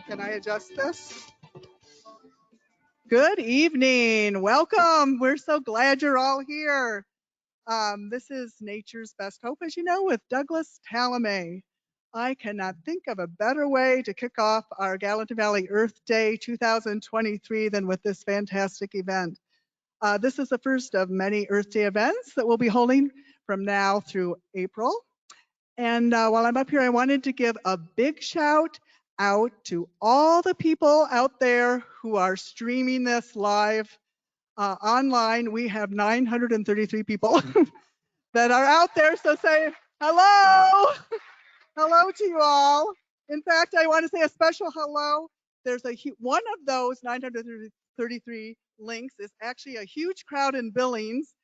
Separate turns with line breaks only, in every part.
Can I adjust this? Good evening. Welcome. We're so glad you're all here. This is Nature's Best Hope, as you know, with Douglas Tallamy. I cannot think of a better way to kick off our Gallatin Valley Earth Day 2023 than with this fantastic event. This is the first of many Earth Day events that we'll be holding from now through April. And while I'm up here, I wanted to give a big shout out to all the people out there who are streaming this live online. We have 933 people that are out there, so say hello. Hello to you all. In fact, I want to say a special hello. There's one of those 933 links is actually a huge crowd in Billings.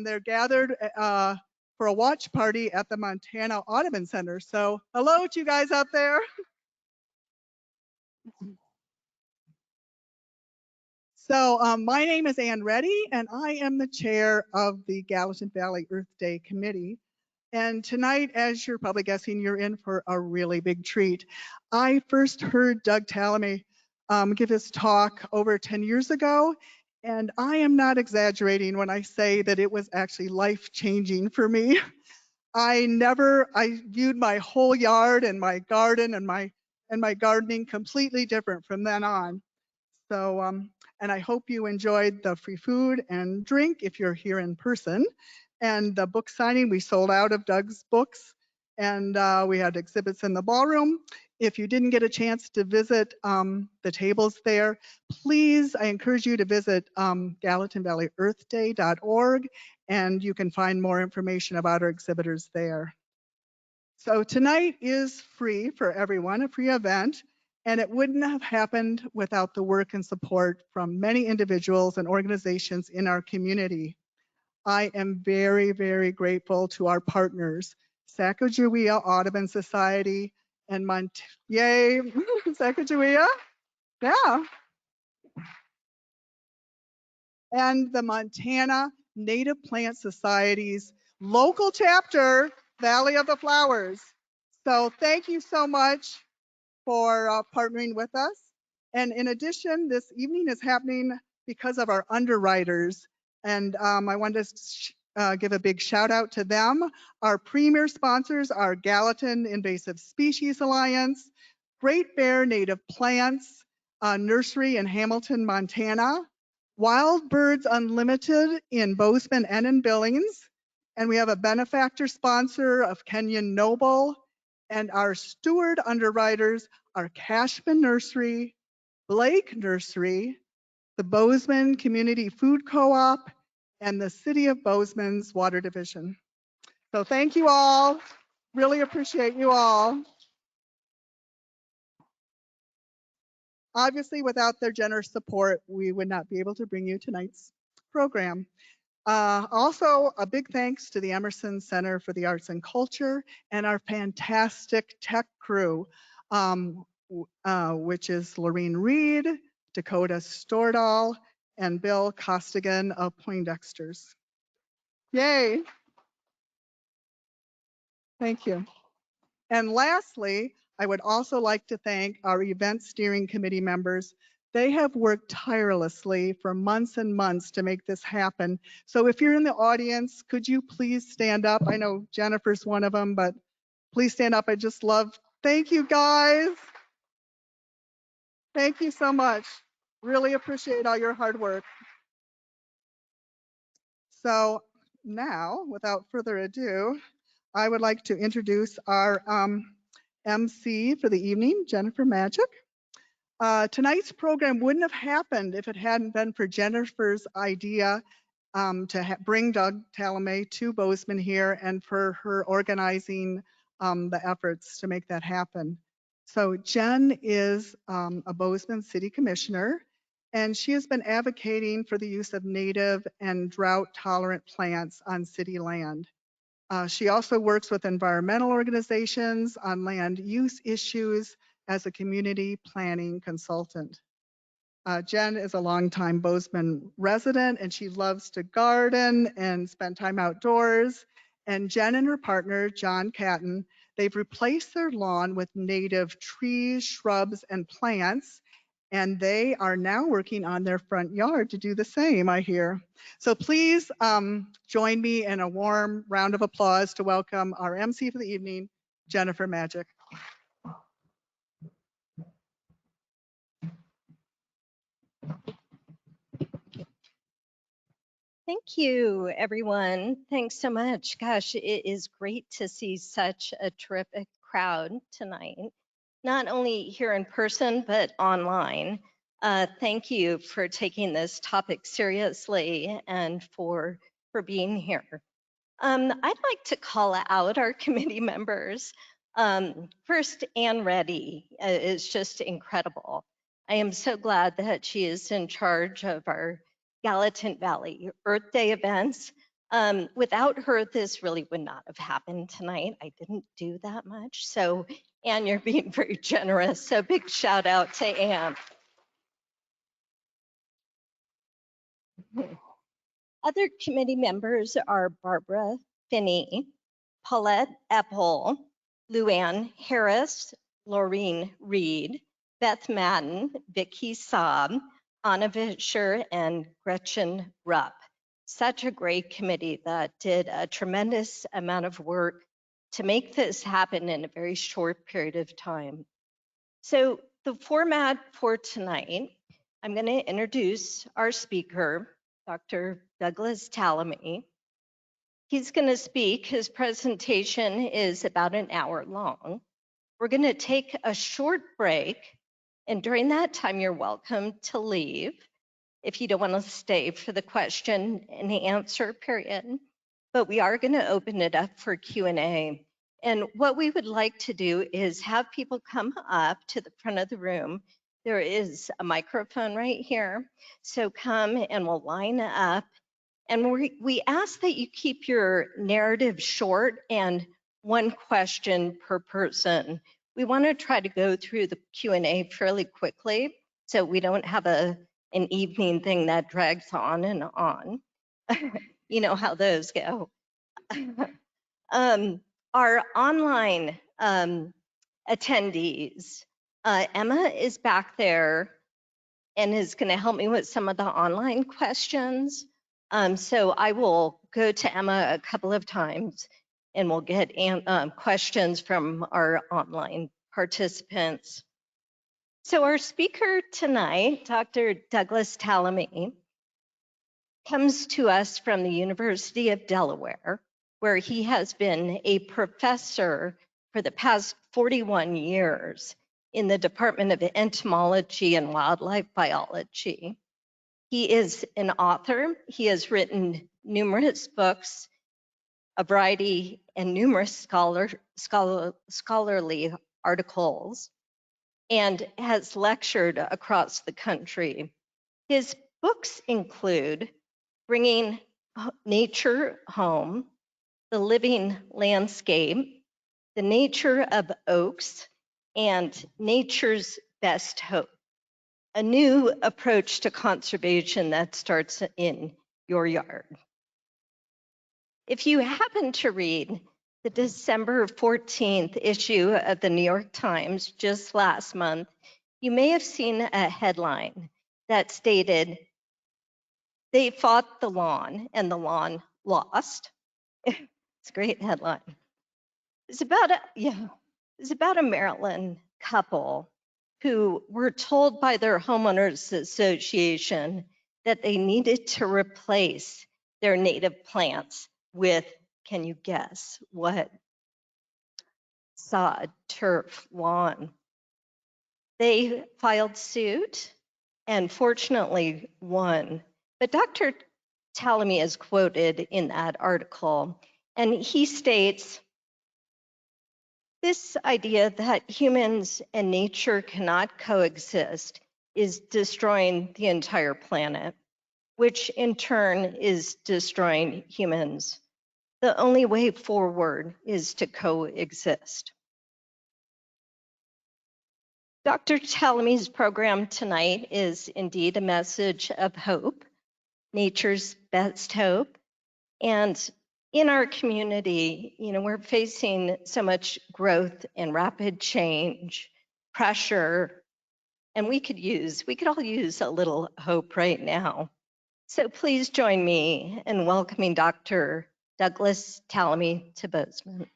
They're gathered for a watch party at the Montana Audubon Center. So hello to you guys out there. So my name is Ann Reddy, and I am the chair of the Gallatin Valley Earth Day Committee. And tonight, as you're probably guessing, you're in for a really big treat. I first heard Doug Tallamy give his talk over 10 years ago, and I am not exaggerating when I say that it was actually life-changing for me. I viewed my whole yard and my garden and my gardening completely different from then on. So, and I hope you enjoyed the free food and drink if you're here in person. And the book signing, we sold out of Doug's books, and we had exhibits in the ballroom. If you didn't get a chance to visit the tables there, please, I encourage you to visit GallatinValleyEarthDay.org, and you can find more information about our exhibitors there. So tonight is free for everyone, a free event, and it wouldn't have happened without the work and support from many individuals and organizations in our community. I am very, very grateful to our partners, Sacajawea Audubon Society and yay, Sacajawea, yeah. And the Montana Native Plant Society's local chapter, Valley of the Flowers. So thank you so much for partnering with us. And in addition, this evening is happening because of our underwriters. And I want to give a big shout out to them. Our premier sponsors are Gallatin Invasive Species Alliance, Great Bear Native Plants Nursery in Hamilton, Montana, Wild Birds Unlimited in Bozeman and in Billings. And we have a benefactor sponsor of Kenyon Noble. And our steward underwriters are Cashman Nursery, Blake Nursery, the Bozeman Community Food Co-op, and the City of Bozeman's Water Division. So thank you all. Really appreciate you all. Obviously, without their generous support, we would not be able to bring you tonight's program. Also, a big thanks to the Emerson Center for the Arts and Culture and our fantastic tech crew, which is Lorene Reed, Dakota Stordahl, and Bill Costigan of Poindexter's. Yay. Thank you. And lastly, I would also like to thank our event steering committee members. They have worked tirelessly for months and months to make this happen. So if you're in the audience, could you please stand up? I know Jennifer's one of them, but please stand up. I just love, thank you guys. Thank you so much. Really appreciate all your hard work. So now, without further ado, I would like to introduce our MC for the evening, Jennifer Magic. Tonight's program wouldn't have happened if it hadn't been for Jennifer's idea to bring Doug Tallamy to Bozeman here, and for her organizing the efforts to make that happen. So Jen is a Bozeman City Commissioner, and she has been advocating for the use of native and drought-tolerant plants on city land. She also works with environmental organizations on land use issues as a community planning consultant. Jen is a longtime Bozeman resident, and she loves to garden and spend time outdoors. And Jen and her partner, John Catton, they've replaced their lawn with native trees, shrubs, and plants. And they are now working on their front yard to do the same, I hear. So please join me in a warm round of applause to welcome our MC for the evening, Jennifer Magic.
Thank you, everyone. Thanks so much. Gosh, it is great to see such a terrific crowd tonight, not only here in person, but online. Thank you for taking this topic seriously and for being here. I'd like to call out our committee members. First, Ann Reddy is just incredible. I am so glad that she is in charge of our Gallatin Valley Earth Day events. Without her, this really would not have happened tonight. I didn't do that much. So, Ann, you're being very generous. So big shout out to Ann. Other committee members are Barbara Finney, Paulette Epple, Luann Harris, Laureen Reed, Beth Madden, Vicki Saab, Anna Vischer, and Gretchen Rupp. Such a great committee that did a tremendous amount of work to make this happen in a very short period of time. So the format for tonight, I'm going to introduce our speaker, Dr. Douglas Tallamy. He's going to speak. His presentation is about an hour long. We're going to take a short break, and during that time, you're welcome to leave if you don't want to stay for the question and answer period. But we are going to open it up for Q&A. And what we would like to do is have people come up to the front of the room. There is a microphone right here. So come and we'll line up. And we ask that you keep your narrative short and one question per person. We want to try to go through the Q&A fairly quickly so we don't have an evening thing that drags on and on. You know how those go. Our online attendees, Emma is back there and is going to help me with some of the online questions. So I will go to Emma a couple of times and we'll get questions from our online participants. So our speaker tonight, Dr. Douglas Tallamy, comes to us from the University of Delaware, where he has been a professor for the past 41 years in the Department of Entomology and Wildlife Biology. He is an author. He has written numerous books, a variety and numerous scholarly articles, and has lectured across the country. His books include Bringing Nature Home, The Living Landscape, The Nature of Oaks, and Nature's Best Hope, a new approach to conservation that starts in your yard. If you happen to read the December 14th issue of the New York Times just last month, you may have seen a headline that stated, "They fought the lawn and the lawn lost." It's a great headline. It's about a Maryland couple who were told by their homeowners association that they needed to replace their native plants with, can you guess what? Sod, turf, lawn. They filed suit and fortunately won. But Dr. Tallamy is quoted in that article, and he states, this idea that humans and nature cannot coexist is destroying the entire planet, which in turn is destroying humans. The only way forward is to coexist. Dr. Tallamy's program tonight is indeed a message of hope, nature's best hope. And in our community, we're facing so much growth and rapid change, pressure, and we could all use a little hope right now. So please join me in welcoming Dr. Douglas Tallamy to Bozeman.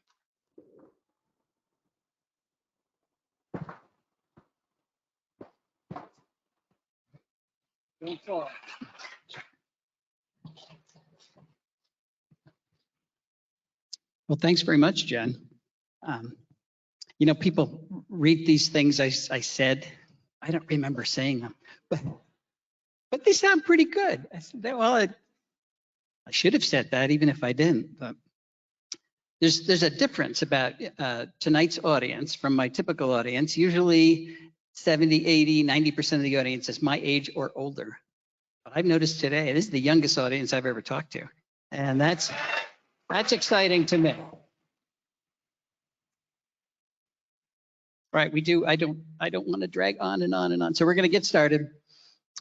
Well, thanks very much, Jen. People read these things I said. I don't remember saying them, but they sound pretty good. I said, well, I should have said that even if I didn't. But there's a difference about tonight's audience from my typical audience. Usually 70, 80, 90% of the audience is my age or older. But I've noticed today, this is the youngest audience I've ever talked to. And that's exciting to me. Right, we do. I don't want to drag on and on and on. So we're going to get started.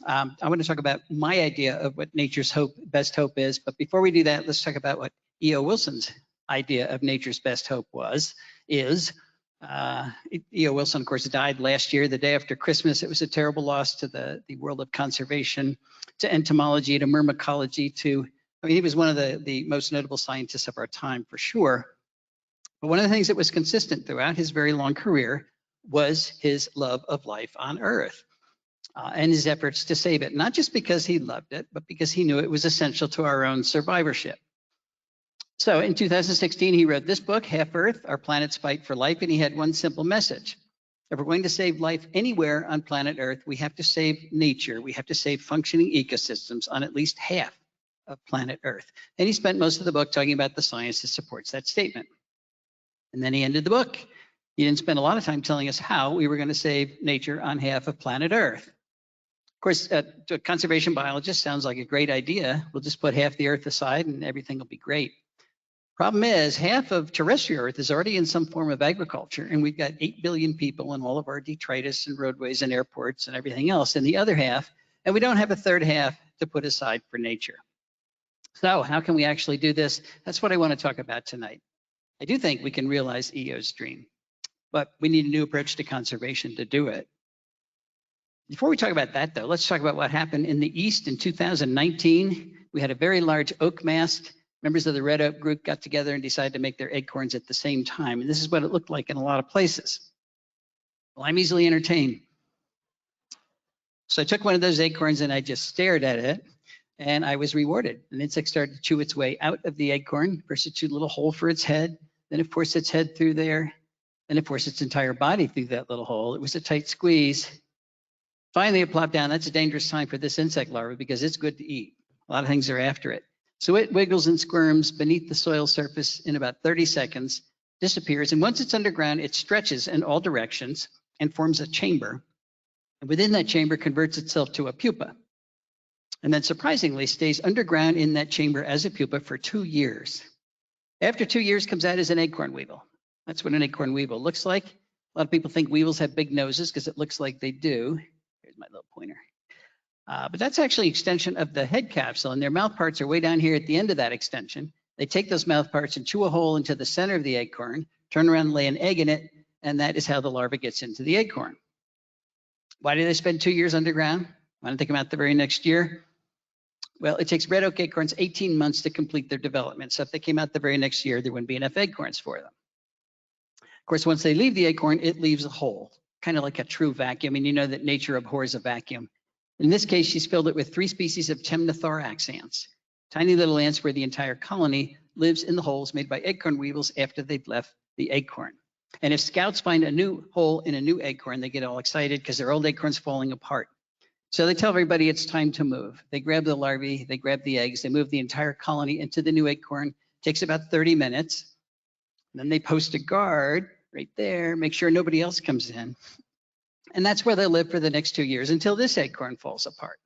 I want to talk about my idea of what nature's best hope is. But before we do that, let's talk about what E.O. Wilson's idea of nature's best hope is. E.O. Wilson, of course, died last year, the day after Christmas. It was a terrible loss to the world of conservation, to entomology, to myrmecology, he was one of the most notable scientists of our time for sure. But one of the things that was consistent throughout his very long career was his love of life on Earth and his efforts to save it, not just because he loved it, but because he knew it was essential to our own survivorship. So in 2016, he wrote this book, Half Earth, Our Planet's Fight for Life, and he had one simple message. If we're going to save life anywhere on planet Earth, we have to save nature. We have to save functioning ecosystems on at least half of planet Earth. And he spent most of the book talking about the science that supports that statement. And then he ended the book. He didn't spend a lot of time telling us how we were going to save nature on half of planet Earth. Of course, to a conservation biologist, sounds like a great idea. We'll just put half the Earth aside and everything will be great. Problem is, half of terrestrial Earth is already in some form of agriculture, and we've got 8 billion people and all of our detritus and roadways and airports and everything else in the other half, and we don't have a third half to put aside for nature. So how can we actually do this? That's what I want to talk about tonight. I do think we can realize E.O.'s dream, but we need a new approach to conservation to do it. Before we talk about that, though, let's talk about what happened in the East in 2019. We had a very large oak mast. Members of the red oak group got together and decided to make their acorns at the same time. And this is what it looked like in a lot of places. Well, I'm easily entertained. So I took one of those acorns and I just stared at it and I was rewarded. An insect started to chew its way out of the acorn. First it chewed a little hole for its head, then it forced its head through there, then it forced its entire body through that little hole. It was a tight squeeze. Finally, it plopped down. That's a dangerous time for this insect larva because it's good to eat. A lot of things are after it. So it wiggles and squirms beneath the soil surface in about 30 seconds, disappears, and once it's underground, it stretches in all directions and forms a chamber. And within that chamber converts itself to a pupa. And then surprisingly stays underground in that chamber as a pupa for 2 years. After 2 years comes out as an acorn weevil. That's what an acorn weevil looks like. A lot of people think weevils have big noses because it looks like they do. Here's my little pointer. But that's actually an extension of the head capsule, and their mouth parts are way down here at the end of that extension. They take those mouth parts and chew a hole into the center of the acorn, turn around and lay an egg in it, and that is how the larva gets into the acorn. Why do they spend 2 years underground? Why don't they come out the very next year? Well, it takes red oak acorns 18 months to complete their development. So if they came out the very next year, there wouldn't be enough acorns for them. Of course, once they leave the acorn, it leaves a hole, kind of like a true vacuum. And you know that nature abhors a vacuum. In this case, she's filled it with 3 species of temnothorax ants, tiny little ants where the entire colony lives in the holes made by acorn weevils after they've left the acorn. And if scouts find a new hole in a new acorn, they get all excited because their old acorn's falling apart. So they tell everybody it's time to move. They grab the larvae, they grab the eggs, they move the entire colony into the new acorn. It takes about 30 minutes. Then they post a guard right there, make sure nobody else comes in. And that's where they live for the next 2 years until this acorn falls apart.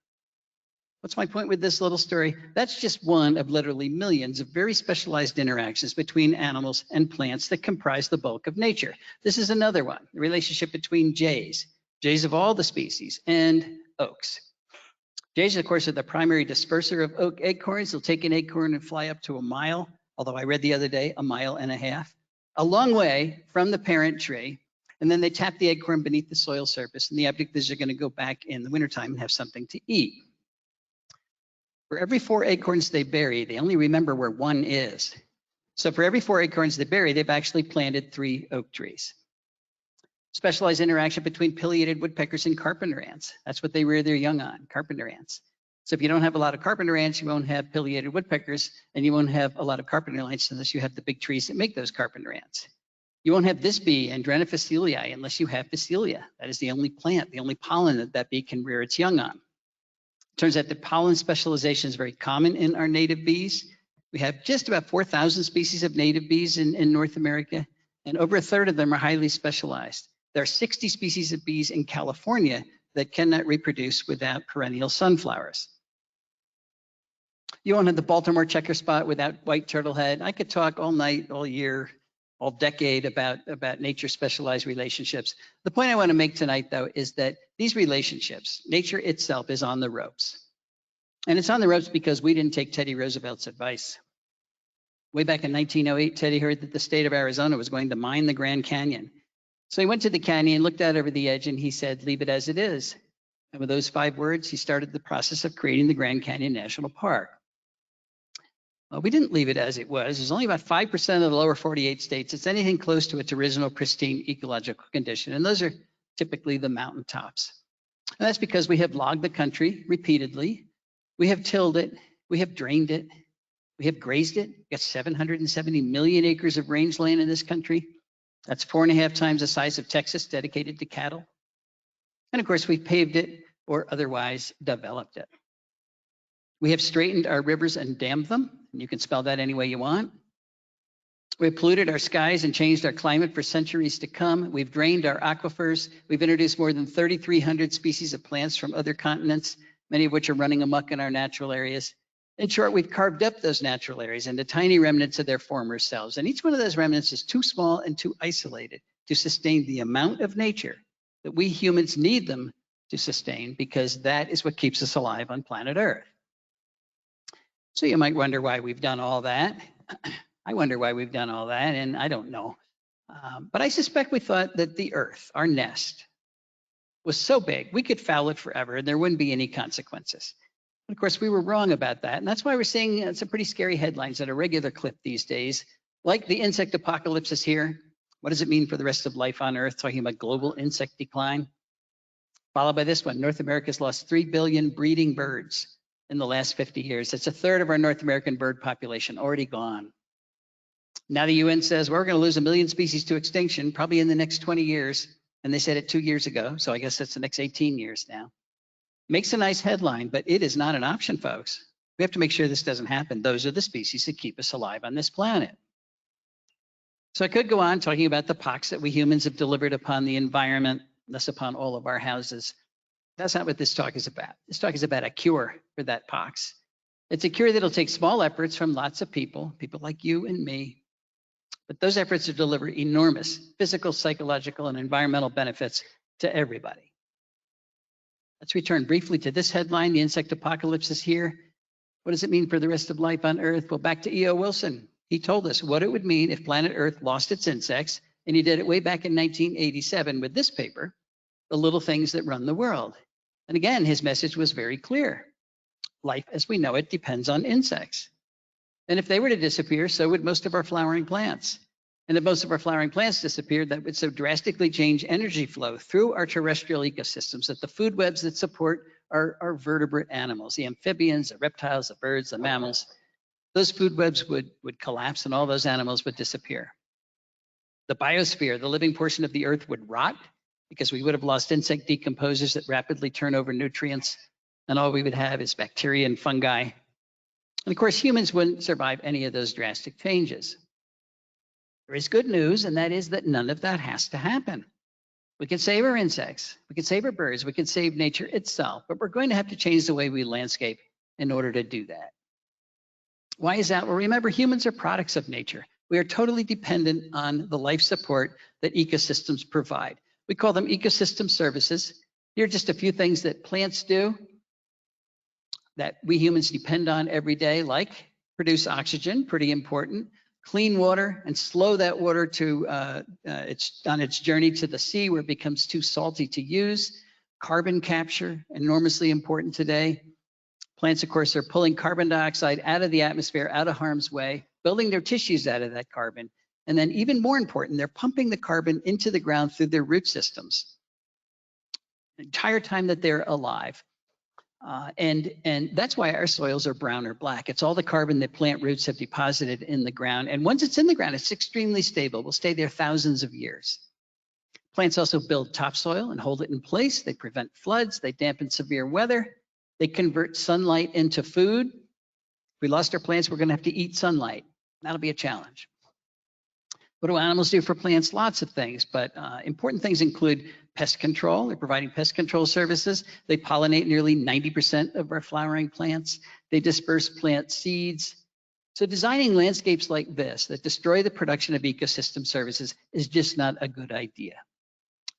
What's my point with this little story? That's just one of literally millions of very specialized interactions between animals and plants that comprise the bulk of nature. This is another one, the relationship between jays of all the species, and oaks. Jays, of course, are the primary disperser of oak acorns. They'll take an acorn and fly up to a mile, although I read the other day, 1.5 miles, a long way from the parent tree. And then they tap the acorn beneath the soil surface, and the object is they're going to go back in the wintertime and have something to eat. For every 4 acorns they bury, they only remember where one is. So for every 4 acorns they bury, they've actually planted 3 oak trees. Specialized interaction between pileated woodpeckers and carpenter ants. That's what they rear their young on, carpenter ants. So if you don't have a lot of carpenter ants, you won't have pileated woodpeckers, and you won't have a lot of carpenter ants unless you have the big trees that make those carpenter ants. You won't have this bee, Andrena facilii, unless you have Facilia. That is the only plant, the only pollen that that bee can rear its young on. Turns out that pollen specialization is very common in our native bees. We have just about 4,000 species of native bees in North America, and over 1/3 of them are highly specialized. There are 60 species of bees in California that cannot reproduce without perennial sunflowers. You won't have the Baltimore checker spot without white turtlehead. I could talk all night, all year, all decade about nature specialized relationships. The point I want to make tonight, though, is that these relationships, nature itself is on the ropes. And it's on the ropes because we didn't take Teddy Roosevelt's advice. Way back in 1908, Teddy heard that the state of Arizona was going to mine the Grand Canyon. So he went to the canyon, looked out over the edge, and he said, "Leave it as it is." And with those 5 words, he started the process of creating the Grand Canyon National Park. Well, we didn't leave it as it was. There's only about 5% of the lower 48 states. It's anything close to its original pristine ecological condition. And those are typically the mountaintops. And that's because we have logged the country repeatedly. We have tilled it. We have drained it. We have grazed it. We've got 770 million acres of rangeland in this country. That's 4.5 times the size of Texas dedicated to cattle. And of course, we've paved it or otherwise developed it. We have straightened our rivers and dammed them. And you can spell that any way you want. We've polluted our skies and changed our climate for centuries to come. We've drained our aquifers. We've introduced more than 3,300 species of plants from other continents, many of which are running amok in our natural areas. In short, we've carved up those natural areas into tiny remnants of their former selves. And each one of those remnants is too small and too isolated to sustain the amount of nature that we humans need them to sustain, because that is what keeps us alive on planet Earth. So you might wonder why we've done all that. I wonder why we've done all that, and I don't know. But I suspect we thought that the Earth, our nest, was so big we could foul it forever and there wouldn't be any consequences. Of course, we were wrong about that. And that's why we're seeing some pretty scary headlines at a regular clip these days, like the insect apocalypse is here. What does it mean for the rest of life on Earth? Talking about global insect decline. Followed by this one, North America's lost 3 billion breeding birds in the last 50 years. That's 1/3 of our North American bird population already gone. Now the UN says we're going to lose 1 million species to extinction, probably in the next 20 years. And they said it 2 years ago. So I guess that's the next 18 years now. Makes a nice headline, but it is not an option, folks. We have to make sure this doesn't happen. Those are the species that keep us alive on this planet. So I could go on talking about the pox that we humans have delivered upon the environment, thus upon all of our houses. That's not what this talk is about. This talk is about a cure for that pox. It's a cure that'll take small efforts from lots of people like you and me. But those efforts will deliver enormous physical, psychological, and environmental benefits to everybody. Let's return briefly to this headline. The insect apocalypse is here. What does it mean for the rest of life on Earth? Well, back to E.O. Wilson. He told us what it would mean if planet Earth lost its insects, and he did it way back in 1987 with this paper, The Little Things That Run the World. And again, his message was very clear. Life as we know it depends on insects. And if they were to disappear, so would most of our flowering plants. And if most of our flowering plants disappeared, that would so drastically change energy flow through our terrestrial ecosystems that the food webs that support our vertebrate animals, the amphibians, the reptiles, the birds, the mammals, those food webs would collapse and all those animals would disappear. The biosphere, the living portion of the earth, would rot because we would have lost insect decomposers that rapidly turn over nutrients, and all we would have is bacteria and fungi. And of course, humans wouldn't survive any of those drastic changes. There is good news, and that is that none of that has to happen. We can save our insects, we can save our birds, we can save nature itself, but we're going to have to change the way we landscape in order to do that. Why is that? Well, remember, humans are products of nature. We are totally dependent on the life support that ecosystems provide. We call them ecosystem services. Here are just a few things that plants do that we humans depend on every day, like produce oxygen, pretty important, clean water, and slow that water to on its journey to the sea where it becomes too salty to use. Carbon capture, enormously important today. Plants, of course, are pulling carbon dioxide out of the atmosphere, out of harm's way, building their tissues out of that carbon. And then even more important, they're pumping the carbon into the ground through their root systems the entire time that they're alive. And that's why our soils are brown or black. It's all the carbon that plant roots have deposited in the ground. And once it's in the ground, it's extremely stable. Will stay there thousands of years. Plants also build topsoil and hold it in place. They prevent floods. They dampen severe weather. They convert sunlight into food. If we lost our plants, we're going to have to eat sunlight. That'll be a challenge. What do animals do for plants? Lots of things, but important things include pest control. They're providing pest control services. They pollinate nearly 90% of our flowering plants. They disperse plant seeds. So designing landscapes like this that destroy the production of ecosystem services is just not a good idea.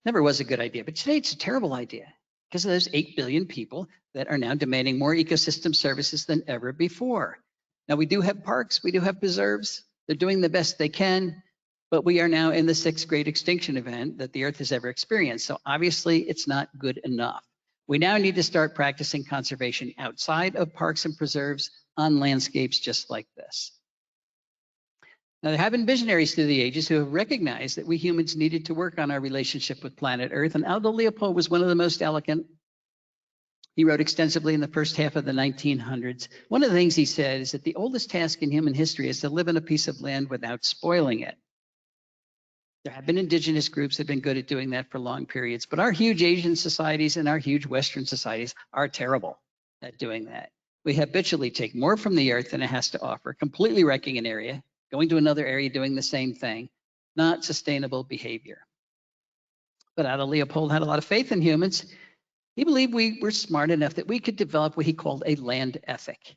Never was a good idea, but today it's a terrible idea because of those 8 billion people that are now demanding more ecosystem services than ever before. Now, we do have parks, we do have preserves. They're doing the best they can, but we are now in the 6th great extinction event that the Earth has ever experienced. So obviously, it's not good enough. We now need to start practicing conservation outside of parks and preserves on landscapes just like this. Now, there have been visionaries through the ages who have recognized that we humans needed to work on our relationship with planet Earth, and Aldo Leopold was one of the most eloquent. He wrote extensively in the first half of the 1900s. One of the things he said is that the oldest task in human history is to live on a piece of land without spoiling it. There have been indigenous groups that have been good at doing that for long periods, but our huge Asian societies and our huge Western societies are terrible at doing that. We habitually take more from the earth than it has to offer, completely wrecking an area, going to another area doing the same thing, not sustainable behavior. But Aldo Leopold had a lot of faith in humans. He believed we were smart enough that we could develop what he called a land ethic.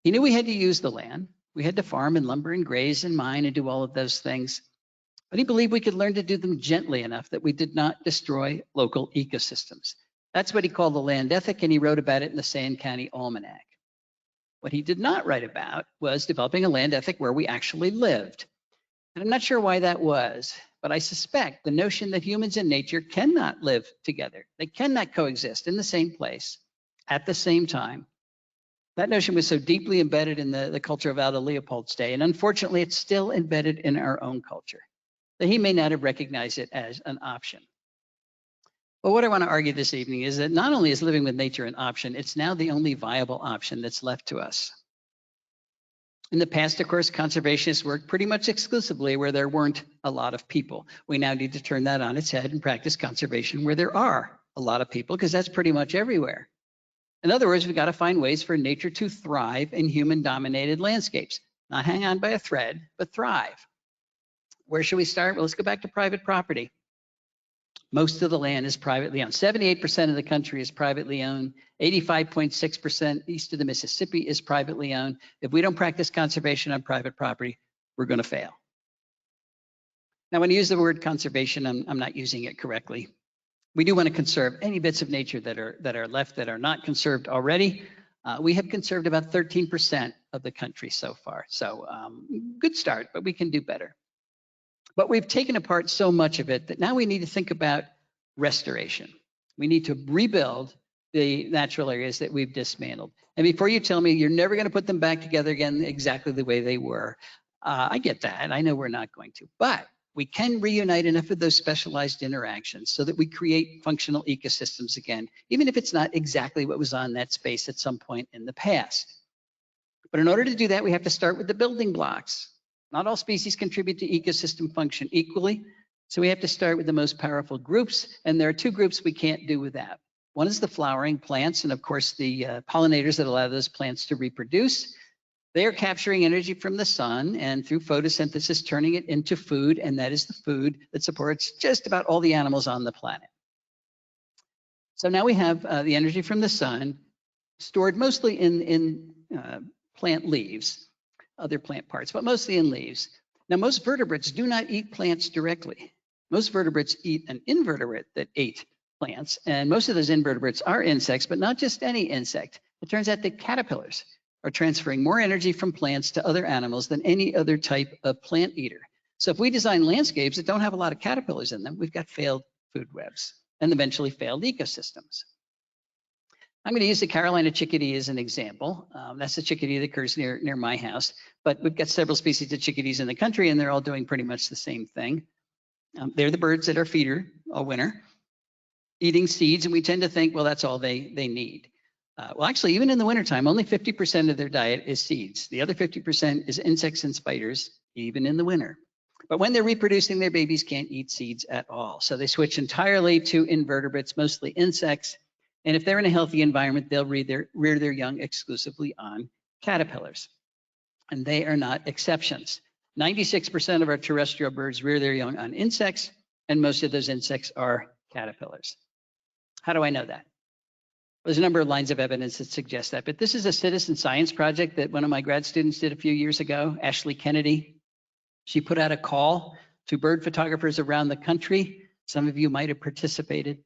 He knew we had to use the land. We had to farm and lumber and graze and mine and do all of those things. But he believed we could learn to do them gently enough that we did not destroy local ecosystems. That's what he called the land ethic, and he wrote about it in the Sand County Almanac. What he did not write about was developing a land ethic where we actually lived. And I'm not sure why that was, but I suspect the notion that humans and nature cannot live together. They cannot coexist in the same place at the same time. That notion was so deeply embedded in the culture of Aldo Leopold's day, and unfortunately, it's still embedded in our own culture, that he may not have recognized it as an option. But what I want to argue this evening is that not only is living with nature an option, it's now the only viable option that's left to us. In the past, of course, conservationists worked pretty much exclusively where there weren't a lot of people. We now need to turn that on its head and practice conservation where there are a lot of people, because that's pretty much everywhere. In other words, we've got to find ways for nature to thrive in human-dominated landscapes. Not hang on by a thread, but thrive. Where should we start? Well, let's go back to private property. Most of the land is privately owned. 78% of the country is privately owned. 85.6% east of the Mississippi is privately owned. If we don't practice conservation on private property, we're going to fail. Now, when I use the word conservation, I'm not using it correctly. We do want to conserve any bits of nature that are left that are not conserved already. We have conserved about 13% of the country so far. So good start, but we can do better. But we've taken apart so much of it that now we need to think about restoration. We need to rebuild the natural areas that we've dismantled. And before you tell me you're never going to put them back together again exactly the way they were, I get that. I know we're not going to. But we can reunite enough of those specialized interactions so that we create functional ecosystems again, even if it's not exactly what was on that space at some point in the past. But in order to do that, we have to start with the building blocks. Not all species contribute to ecosystem function equally. So we have to start with the most powerful groups. And there are two groups we can't do without. One is the flowering plants, and of course the pollinators that allow those plants to reproduce. They are capturing energy from the sun and through photosynthesis, turning it into food. And that is the food that supports just about all the animals on the planet. So now we have the energy from the sun stored mostly in plant leaves, other plant parts, but mostly in leaves. Now, most vertebrates do not eat plants directly. Most vertebrates eat an invertebrate that ate plants, and most of those invertebrates are insects, but not just any insect. It turns out that caterpillars are transferring more energy from plants to other animals than any other type of plant eater. So if we design landscapes that don't have a lot of caterpillars in them, we've got failed food webs and eventually failed ecosystems. I'm going to use the Carolina chickadee as an example. That's the chickadee that occurs near my house, but we've got several species of chickadees in the country, and they're all doing pretty much the same thing. They're the birds that are feeder all winter, eating seeds, and we tend to think, well, that's all they need. Well, actually, even in the wintertime, only 50% of their diet is seeds. The other 50% is insects and spiders, even in the winter. But when they're reproducing, their babies can't eat seeds at all. So they switch entirely to invertebrates, mostly insects. And if they're in a healthy environment, they'll rear their young exclusively on caterpillars. And they are not exceptions. 96% of our terrestrial birds rear their young on insects, and most of those insects are caterpillars. How do I know that? There's a number of lines of evidence that suggest that, but this is a citizen science project that one of my grad students did a few years ago, Ashley Kennedy. She put out a call to bird photographers around the country. Some of you might have participated.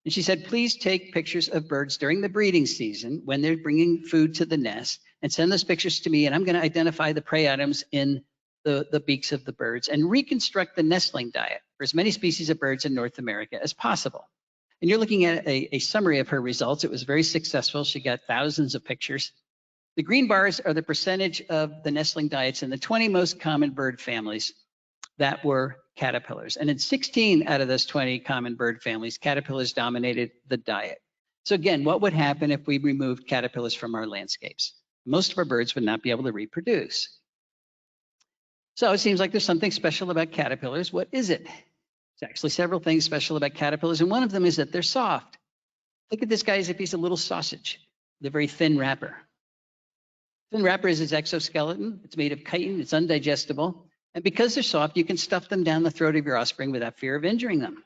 And she said, please take pictures of birds during the breeding season when they're bringing food to the nest and send those pictures to me, and I'm going to identify the prey items in the beaks of the birds and reconstruct the nestling diet for as many species of birds in North America as possible. And you're looking at a summary of her results. It was very successful. She got thousands of pictures. The green bars are the percentage of the nestling diets in the 20 most common bird families that were caterpillars. And in 16 out of those 20 common bird families, caterpillars dominated the diet. So again, what would happen if we removed caterpillars from our landscapes? Most of our birds would not be able to reproduce. So it seems like there's something special about caterpillars. What is it? There's actually several things special about caterpillars, and one of them is that they're soft. Look at this guy as a piece of little sausage with a very thin wrapper. Thin wrapper is its exoskeleton. It's made of chitin. It's undigestible. And because they're soft, you can stuff them down the throat of your offspring without fear of injuring them.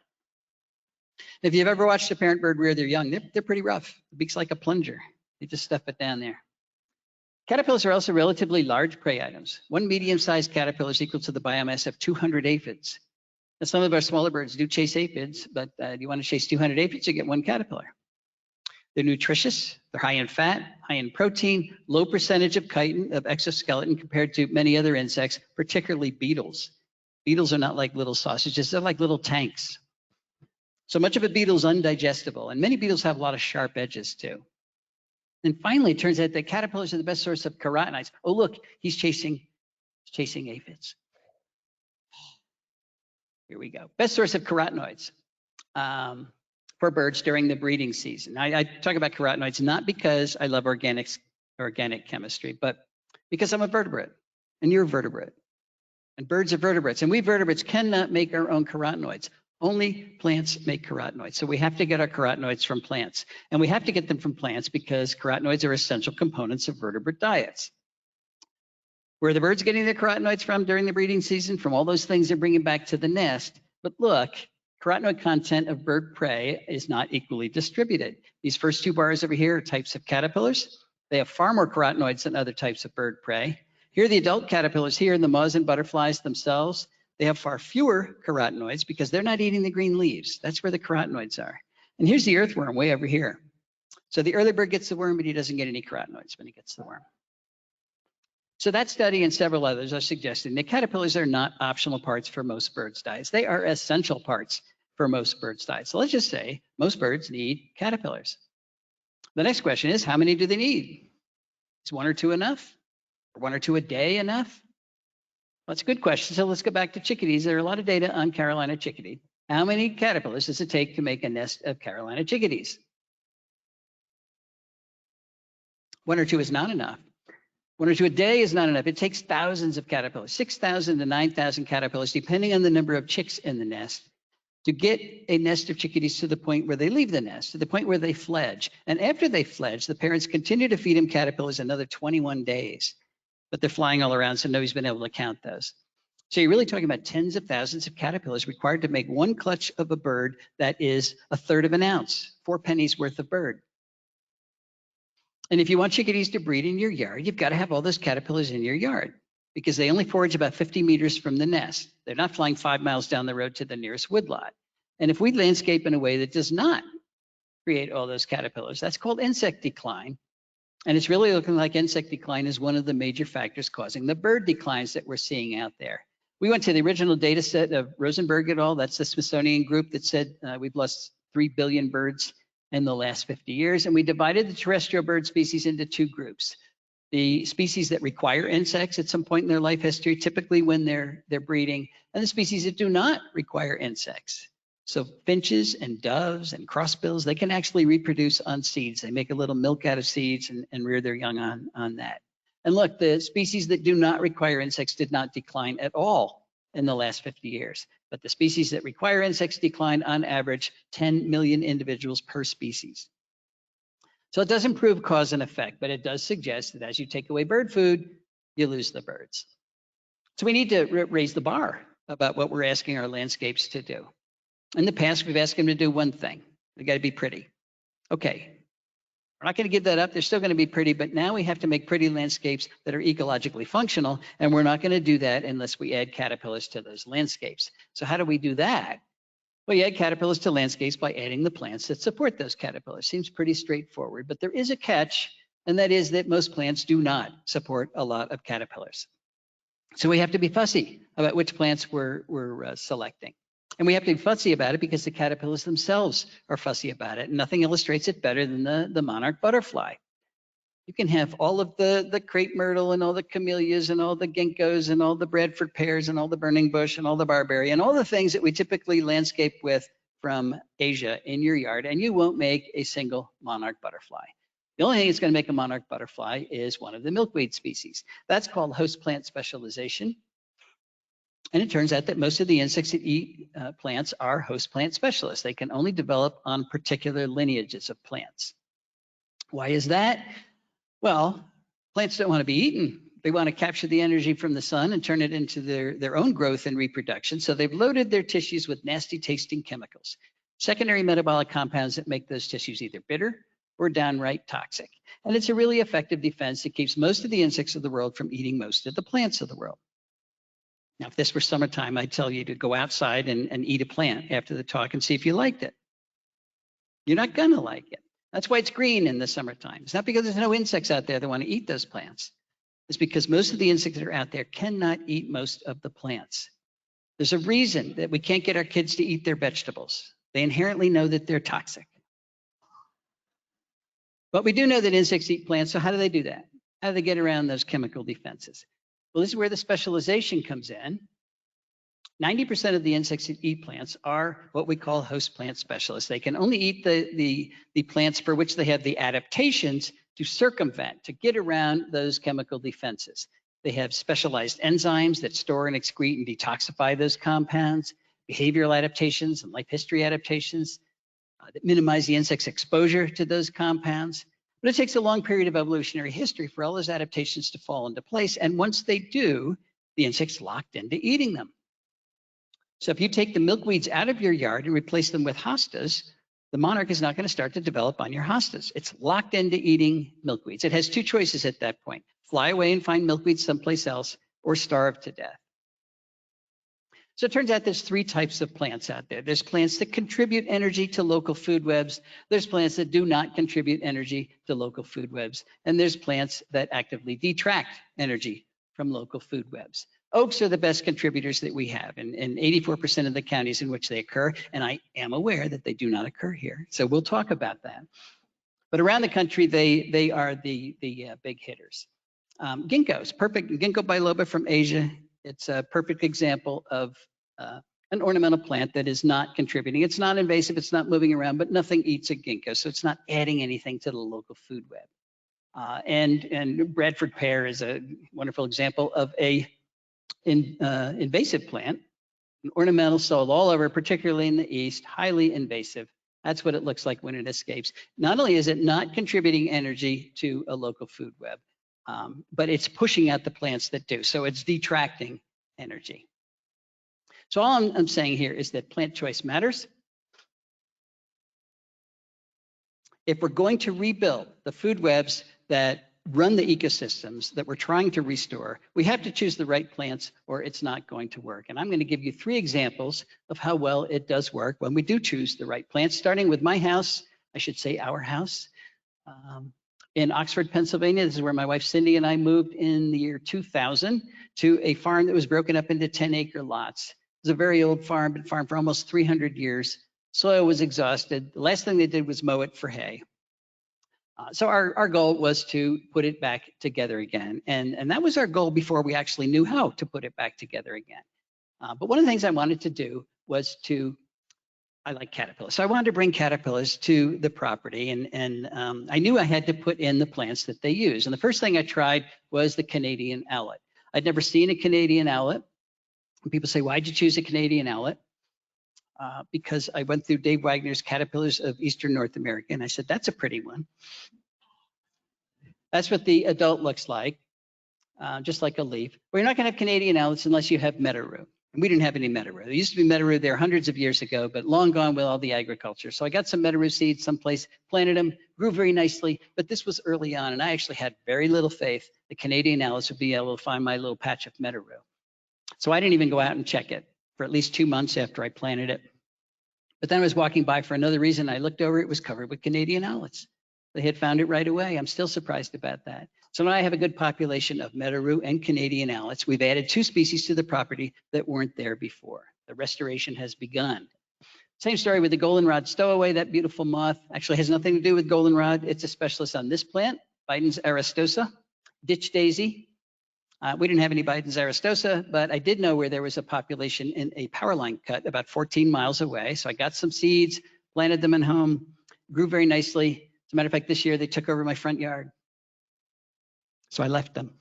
If you've ever watched a parent bird rear their young, they're pretty rough. The beak's like a plunger. You just stuff it down there. Caterpillars are also relatively large prey items. One medium-sized caterpillar is equal to the biomass of 200 aphids. Now, some of our smaller birds do chase aphids, but you want to chase 200 aphids, you get one caterpillar. They're nutritious, they're high in fat, high in protein, low percentage of chitin, of exoskeleton compared to many other insects, particularly beetles. Beetles are not like little sausages, they're like little tanks. So much of a beetle is undigestible, and many beetles have a lot of sharp edges too. And finally, it turns out that caterpillars are the best source of carotenoids. Oh, look, he's chasing aphids. Here we go. Best source of carotenoids for birds during the breeding season. I talk about carotenoids not because I love organic chemistry, but because I'm a vertebrate and you're a vertebrate. And birds are vertebrates. And we vertebrates cannot make our own carotenoids. Only plants make carotenoids. So we have to get our carotenoids from plants. And we have to get them from plants because carotenoids are essential components of vertebrate diets. Where are the birds getting their carotenoids from during the breeding season? From all those things they're bringing back to the nest. But look, carotenoid content of bird prey is not equally distributed. These first two bars over here are types of caterpillars. They have far more carotenoids than other types of bird prey. Here are the adult caterpillars here, the moths and butterflies themselves. They have far fewer carotenoids because they're not eating the green leaves. That's where the carotenoids are. And here's the earthworm way over here. So the early bird gets the worm, but he doesn't get any carotenoids when he gets the worm. So that study and several others are suggesting that caterpillars are not optional parts for most birds' diets. They are essential parts for most birds' diets. So let's just say most birds need caterpillars. The next question is, how many do they need? Is one or two enough? Or one or two a day enough? Well, that's a good question. So let's go back to chickadees. There are a lot of data on Carolina chickadee. How many caterpillars does it take to make a nest of Carolina chickadees? One or two is not enough. 1 or 2 a day is not enough. It takes thousands of caterpillars, 6,000 to 9,000 caterpillars, depending on the number of chicks in the nest, to get a nest of chickadees to the point where they leave the nest, to the point where they fledge. And after they fledge, the parents continue to feed them caterpillars another 21 days. But they're flying all around, so nobody's been able to count those. So you're really talking about tens of thousands of caterpillars required to make one clutch of a bird that is 1/3 of an ounce, 4 pennies worth of bird. And if you want chickadees to breed in your yard, you've got to have all those caterpillars in your yard because they only forage about 50 meters from the nest. They're not flying 5 miles down the road to the nearest woodlot. And if we landscape in a way that does not create all those caterpillars, that's called insect decline. And it's really looking like insect decline is one of the major factors causing the bird declines that we're seeing out there. We went to the original data set of Rosenberg et al. That's the Smithsonian group that said we've lost 3 billion birds in the last 50 years. And we divided the terrestrial bird species into 2 groups. The species that require insects at some point in their life history, typically when they're breeding, and the species that do not require insects. So finches and doves and crossbills, they can actually reproduce on seeds. They make a little milk out of seeds and rear their young on that. And look, the species that do not require insects did not decline at all in the last 50 years. But the species that require insects declined on average 10 million individuals per species. So it doesn't prove cause and effect, but it does suggest that as you take away bird food, you lose the birds. So we need to raise the bar about what we're asking our landscapes to do. In the past, we've asked them to do one thing. They got to be pretty. Okay, we're not going to give that up. They're still going to be pretty, but now we have to make pretty landscapes that are ecologically functional, and we're not going to do that unless we add caterpillars to those landscapes. So how do we do that? Well, you add caterpillars to landscapes by adding the plants that support those caterpillars. Seems pretty straightforward, but there is a catch, and that is that most plants do not support a lot of caterpillars. So we have to be fussy about which plants we're selecting. And we have to be fussy about it because the caterpillars themselves are fussy about it. And nothing illustrates it better than the monarch butterfly. You can have all of the crepe myrtle and all the camellias and all the ginkgos and all the Bradford pears and all the burning bush and all the barberry and all the things that we typically landscape with from Asia in your yard, and you won't make a single monarch butterfly. The only thing that's going to make a monarch butterfly is one of the milkweed species. That's called host plant specialization. And it turns out that most of the insects that eat plants are host plant specialists. They can only develop on particular lineages of plants. Why is that? Well, plants don't want to be eaten. They want to capture the energy from the sun and turn it into their own growth and reproduction. So they've loaded their tissues with nasty tasting chemicals, secondary metabolic compounds that make those tissues either bitter or downright toxic. And it's a really effective defense that keeps most of the insects of the world from eating most of the plants of the world. Now, if this were summertime, I'd tell you to go outside and eat a plant after the talk and see if you liked it. You're not gonna like it. That's why it's green in the summertime. It's not because there's no insects out there that want to eat those plants. It's because most of the insects that are out there cannot eat most of the plants. There's a reason that we can't get our kids to eat their vegetables. They inherently know that they're toxic. But we do know that insects eat plants, so how do they do that? How do they get around those chemical defenses? Well, this is where the specialization comes in. 90% of the insects that eat plants are what we call host plant specialists. They can only eat the plants for which they have the adaptations to circumvent, to get around those chemical defenses. They have specialized enzymes that store and excrete and detoxify those compounds, behavioral adaptations and life history adaptations that minimize the insect's exposure to those compounds. But it takes a long period of evolutionary history for all those adaptations to fall into place. And once they do, the insect's locked into eating them. So if you take the milkweeds out of your yard and replace them with hostas, the monarch is not going to start to develop on your hostas. It's locked into eating milkweeds. It has 2 choices at that point: fly away and find milkweeds someplace else, or starve to death. So it turns out there's 3 types of plants out there. There's plants that contribute energy to local food webs. There's plants that do not contribute energy to local food webs. And there's plants that actively detract energy from local food webs. Oaks are the best contributors that we have in 84% of the counties in which they occur. And I am aware that they do not occur here. So we'll talk about that. But around the country, they are the big hitters. Ginkgos, perfect. Ginkgo biloba from Asia. It's a perfect example of an ornamental plant that is not contributing. It's not invasive, it's not moving around, but nothing eats a ginkgo, so it's not adding anything to the local food web. And Bradford Pear is a wonderful example of a invasive plant, an ornamental sold all over, particularly in the east, highly invasive. That's what it looks like when it escapes. Not only is it not contributing energy to a local food web, but it's pushing out the plants that do. So it's detracting energy. So all I'm saying here is that plant choice matters. If we're going to rebuild the food webs that run the ecosystems that we're trying to restore, we have to choose the right plants or it's not going to work. And I'm going to give you 3 examples of how well it does work when we do choose the right plants, starting with my house, I should say our house, in Oxford, Pennsylvania. This is where my wife Cindy and I moved in the year 2000 to a farm that was broken up into 10-acre lots. It was a very old farm, been farmed for almost 300 years. Soil was exhausted. The last thing they did was mow it for hay. So our goal was to put it back together again. And that was our goal before we actually knew how to put it back together again. But one of the things I wanted to do was I like caterpillars. So I wanted to bring caterpillars to the property. And I knew I had to put in the plants that they use. And the first thing I tried was the Canadian owlet. I'd never seen a Canadian owlet. And people say, why'd you choose a Canadian owlet? Because I went through Dave Wagner's Caterpillars of Eastern North America, and I said, that's a pretty one. That's what the adult looks like, just like a leaf. But you're not gonna have Canadian owlets unless you have meadow rue. And we didn't have any meadow rue. There used to be meadow rue there hundreds of years ago, but long gone with all the agriculture. So I got some meadow rue seeds someplace, planted them, grew very nicely, but this was early on, and I actually had very little faith the Canadian owlets would be able to find my little patch of meadow rue. So I didn't even go out and check it for at least 2 months after I planted it. But then I was walking by for another reason. I looked over, it was covered with Canadian owlets. They had found it right away. I'm still surprised about that. So now I have a good population of meadow rue and Canadian owlets. We've added 2 species to the property that weren't there before. The restoration has begun. Same story with the goldenrod stowaway, that beautiful moth. Actually has nothing to do with goldenrod. It's a specialist on this plant, Biden's aristosa, ditch daisy. We didn't have any Biden's aristosa, but I did know where there was a population in a power line cut about 14 miles away. So I got some seeds, planted them in home, grew very nicely. As a matter of fact, this year they took over my front yard. So I left them.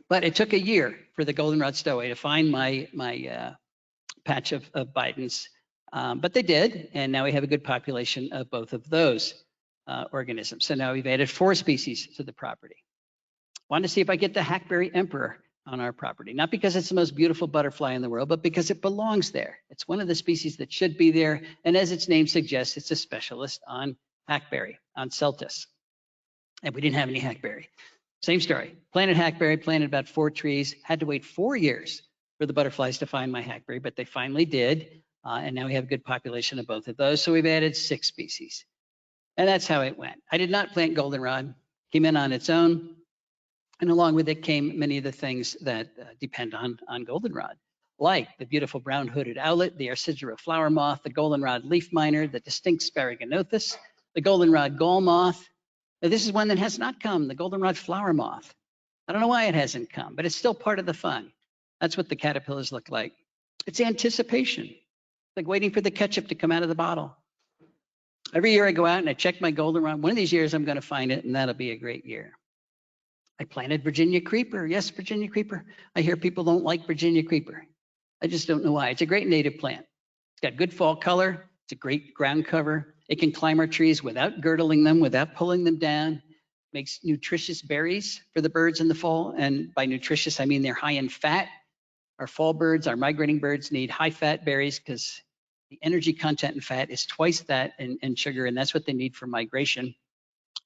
But it took a year for the goldenrod stowaway to find my patch of Biden's. But they did, and now we have a good population of both of those organisms. So now we've added 4 species to the property. Wanted to see if I get the Hackberry Emperor on our property, not because it's the most beautiful butterfly in the world, but because it belongs there. It's one of the species that should be there. And as its name suggests, it's a specialist on hackberry, on Celtis. And we didn't have any hackberry. Same story. Planted hackberry, planted about 4 trees, had to wait 4 years for the butterflies to find my hackberry, but they finally did. And now we have a good population of both of those. So we've added 6 species. And that's how it went. I did not plant goldenrod, came in on its own. And along with it came many of the things that depend on goldenrod, like the beautiful brown-hooded owlet, the Arcigera flower moth, the goldenrod leaf miner, the distinct Sparaginothus, the goldenrod gall moth. Now, this is one that has not come, the goldenrod flower moth. I don't know why it hasn't come, but it's still part of the fun. That's what the caterpillars look like. It's anticipation, like waiting for the ketchup to come out of the bottle. Every year I go out and I check my goldenrod. One of these years I'm going to find it, and that'll be a great year. I planted Virginia creeper. Yes, Virginia creeper. I hear people don't like Virginia creeper. I just don't know why. It's a great native plant. It's got good fall color. It's a great ground cover. It can climb our trees without girdling them, without pulling them down. Makes nutritious berries for the birds in the fall. And by nutritious, I mean they're high in fat. Our fall birds, our migrating birds need high fat berries because the energy content in fat is twice that in sugar, and that's what they need for migration.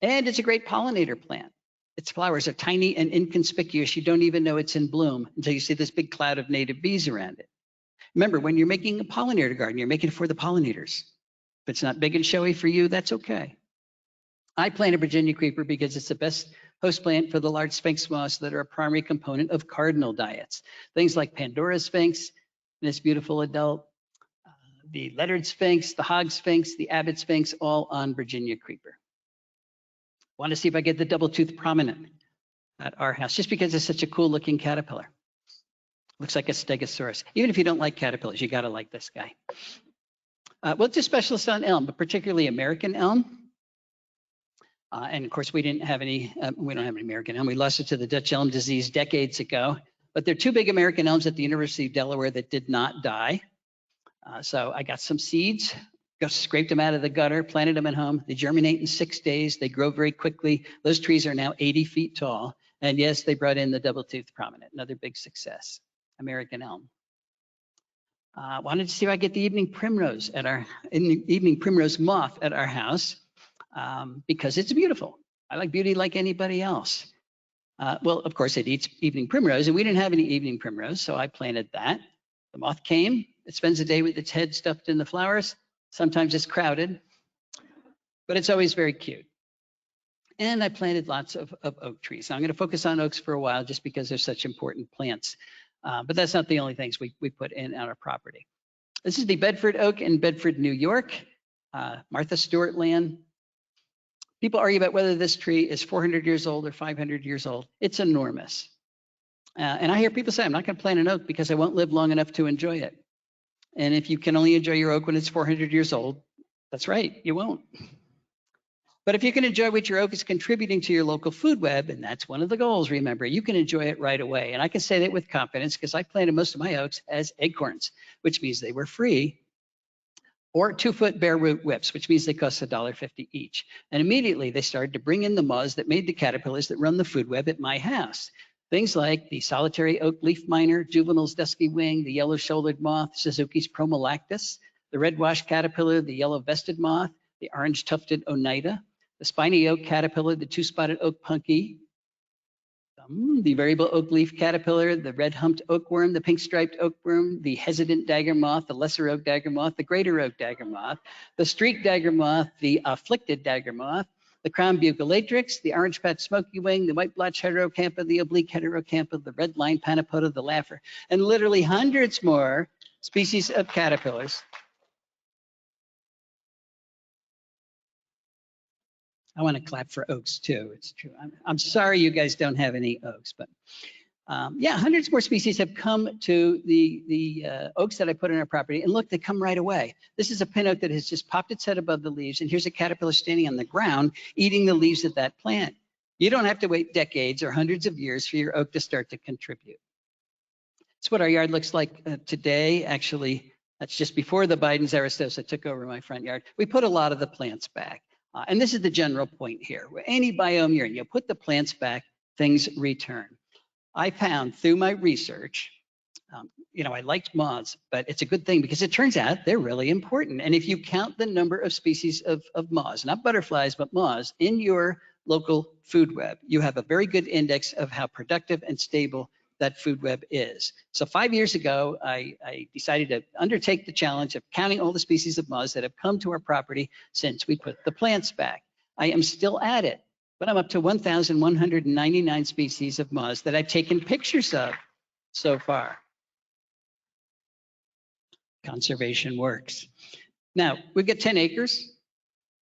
And it's a great pollinator plant. Its flowers are tiny and inconspicuous. You don't even know it's in bloom until you see this big cloud of native bees around it. Remember, when you're making a pollinator garden, you're making it for the pollinators. If it's not big and showy for you, that's okay. I planted Virginia creeper because it's the best host plant for the large sphinx moths that are a primary component of cardinal diets. Things like Pandora sphinx and its beautiful adult, the lettered sphinx, the hog sphinx, the abbot sphinx, all on Virginia creeper. Want to see if I get the double-toothed prominent at our house, just because it's such a cool looking caterpillar. Looks like a stegosaurus. Even if you don't like caterpillars, you gotta like this guy. Well, it's a specialist on elm, but particularly American elm. And of course, we didn't have any, we don't have any American elm. We lost it to the Dutch elm disease decades ago. But there are 2 big American elms at the University of Delaware that did not die. So I got some seeds, scraped them out of the gutter, planted them at home. They germinate in 6 days. They grow very quickly. Those trees are now 80 feet tall. And yes, they brought in the double-toothed prominent, another big success, American elm. Wanted to see if I get the evening primrose evening primrose moth at our house because it's beautiful. I like beauty like anybody else. Well, of course, it eats evening primrose, and we didn't have any evening primrose, so I planted that. The moth came. It spends the day with its head stuffed in the flowers. Sometimes it's crowded, but it's always very cute. And I planted lots of oak trees. Now, I'm going to focus on oaks for a while just because they're such important plants. But that's not the only things we put in on our property. This is the Bedford Oak in Bedford, New York, Martha Stewart land. People argue about whether this tree is 400 years old or 500 years old. It's enormous. And I hear people say, I'm not going to plant an oak because I won't live long enough to enjoy it. And if you can only enjoy your oak when it's 400 years old, that's right, you won't. But if you can enjoy what your oak is contributing to your local food web, and that's one of the goals, remember, you can enjoy it right away. And I can say that with confidence because I planted most of my oaks as acorns, which means they were free, or 2-foot bare root whips, which means they cost $1.50 each. And immediately they started to bring in the moths that made the caterpillars that run the food web at my house. Things like the solitary oak leaf miner, Juvenil's dusky wing, the yellow-shouldered moth, Suzuki's promolactus, the red-washed caterpillar, the yellow-vested moth, the orange-tufted oneida, the spiny oak caterpillar, the 2-spotted oak punky, the variable oak leaf caterpillar, the red-humped oakworm, the pink-striped oakworm, the hesitant dagger moth, the lesser oak dagger moth, the greater oak dagger moth, the streaked dagger moth, the afflicted dagger moth, the crown bucolatrix, the orange-patched smoky wing, the white-blotched heterocampa, the oblique heterocampa, the red-lined panapoda, the laugher, and literally hundreds more species of caterpillars. I want to clap for oaks too. It's true. I'm sorry you guys don't have any oaks, but yeah, hundreds more species have come to the oaks that I put on our property. And look, they come right away. This is a pin oak that has just popped its head above the leaves. And here's a caterpillar standing on the ground eating the leaves of that plant. You don't have to wait decades or hundreds of years for your oak to start to contribute. It's what our yard looks like today. Actually, that's just before the Biden's Aristosa took over my front yard. We put a lot of the plants back. And this is the general point here. Where any biome you're in, you put the plants back, things return. I found through my research, I liked moths, but it's a good thing because it turns out they're really important. And if you count the number of species of moths, not butterflies, but moths in your local food web, you have a very good index of how productive and stable that food web is. So 5 years ago, I decided to undertake the challenge of counting all the species of moths that have come to our property since we put the plants back. I am still at it, but I'm up to 1,199 species of moths that I've taken pictures of so far. Conservation works. Now, we've got 10 acres.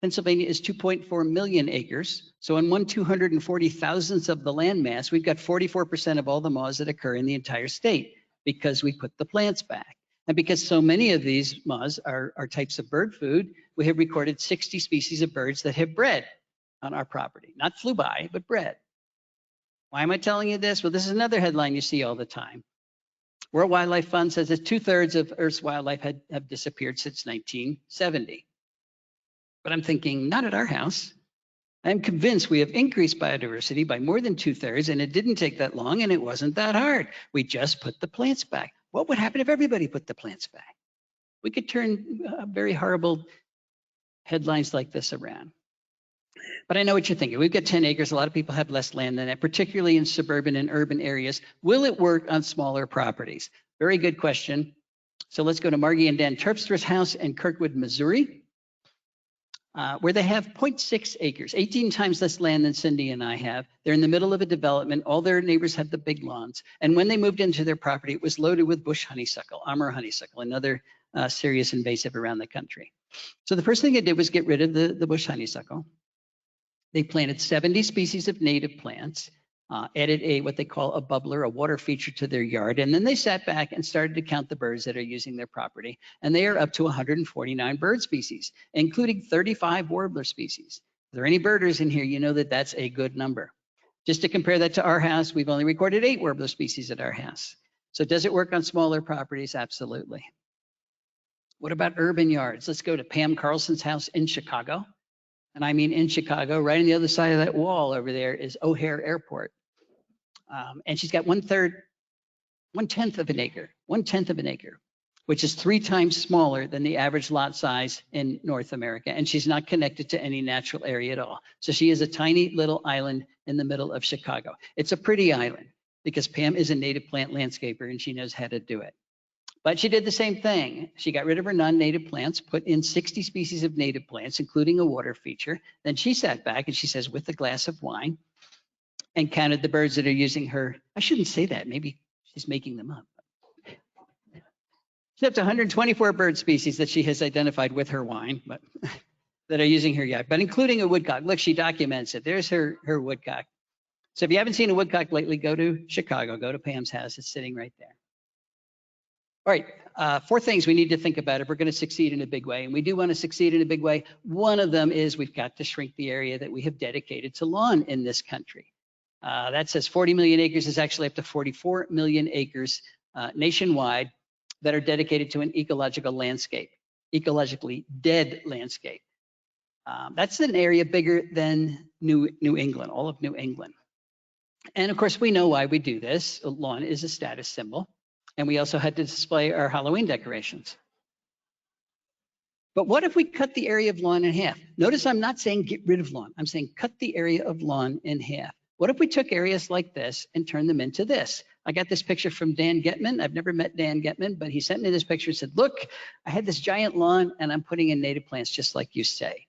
Pennsylvania is 2.4 million acres. So in 1/240,000th of the land mass, we've got 44% of all the moths that occur in the entire state because we put the plants back. And because so many of these moths are types of bird food, we have recorded 60 species of birds that have bred on our property. Not flew by, but bred. Why am I telling you this? Well, this is another headline you see all the time. World Wildlife Fund says that 2/3 of Earth's wildlife have disappeared since 1970. But I'm thinking, not at our house. I'm convinced we have increased biodiversity by more than 2/3, and it didn't take that long, and it wasn't that hard. We just put the plants back. What would happen if everybody put the plants back? We could turn very horrible headlines like this around. But I know what you're thinking. We've got 10 acres. A lot of people have less land than that, particularly in suburban and urban areas. Will it work on smaller properties? Very good question. So let's go to Margie and Dan Terpstra's house in Kirkwood, Missouri, where they have 0.6 acres, 18 times less land than Cindy and I have. They're in the middle of a development. All their neighbors have the big lawns. And when they moved into their property, it was loaded with bush honeysuckle, Amur honeysuckle, another serious invasive around the country. So the first thing they did was get rid of the bush honeysuckle. They planted 70 species of native plants, added what they call a bubbler, a water feature to their yard. And then they sat back and started to count the birds that are using their property. And they are up to 149 bird species, including 35 warbler species. there any birders in here? You know that that's a good number. Just to compare that to our house, we've only recorded 8 warbler species at our house. So does it work on smaller properties? Absolutely. What about urban yards? Let's go to Pam Carlson's house in Chicago. And I mean in Chicago, right on the other side of that wall over there is O'Hare Airport. And she's got 1/10 of an acre, which is 3 times smaller than the average lot size in North America. And she's not connected to any natural area at all. So she is a tiny little island in the middle of Chicago. It's a pretty island because Pam is a native plant landscaper and she knows how to do it. But she did the same thing. She got rid of her non-native plants, put in 60 species of native plants, including a water feature. Then she sat back and she says, with a glass of wine, and counted the birds that are using her. I shouldn't say that. Maybe she's making them up. She has 124 bird species that she has identified with her wine, but that are using her yacht, but including a woodcock. Look, she documents it. There's her woodcock. So if you haven't seen a woodcock lately, go to Chicago, go to Pam's house. It's sitting right there. All right, 4 things we need to think about if we're going to succeed in a big way. And we do want to succeed in a big way. One of them is we've got to shrink the area that we have dedicated to lawn in this country. That says 40 million acres is actually up to 44 million acres nationwide that are dedicated to an ecological landscape, ecologically dead landscape. That's an area bigger than New England, all of New England. And of course, we know why we do this. Lawn is a status symbol. And we also had to display our Halloween decorations. But what if we cut the area of lawn in half? Notice I'm not saying get rid of lawn. I'm saying cut the area of lawn in half. What if we took areas like this and turned them into this? I got this picture from Dan Gotman. I've never met Dan Gotman, but he sent me this picture and said, look, I had this giant lawn and I'm putting in native plants just like you say.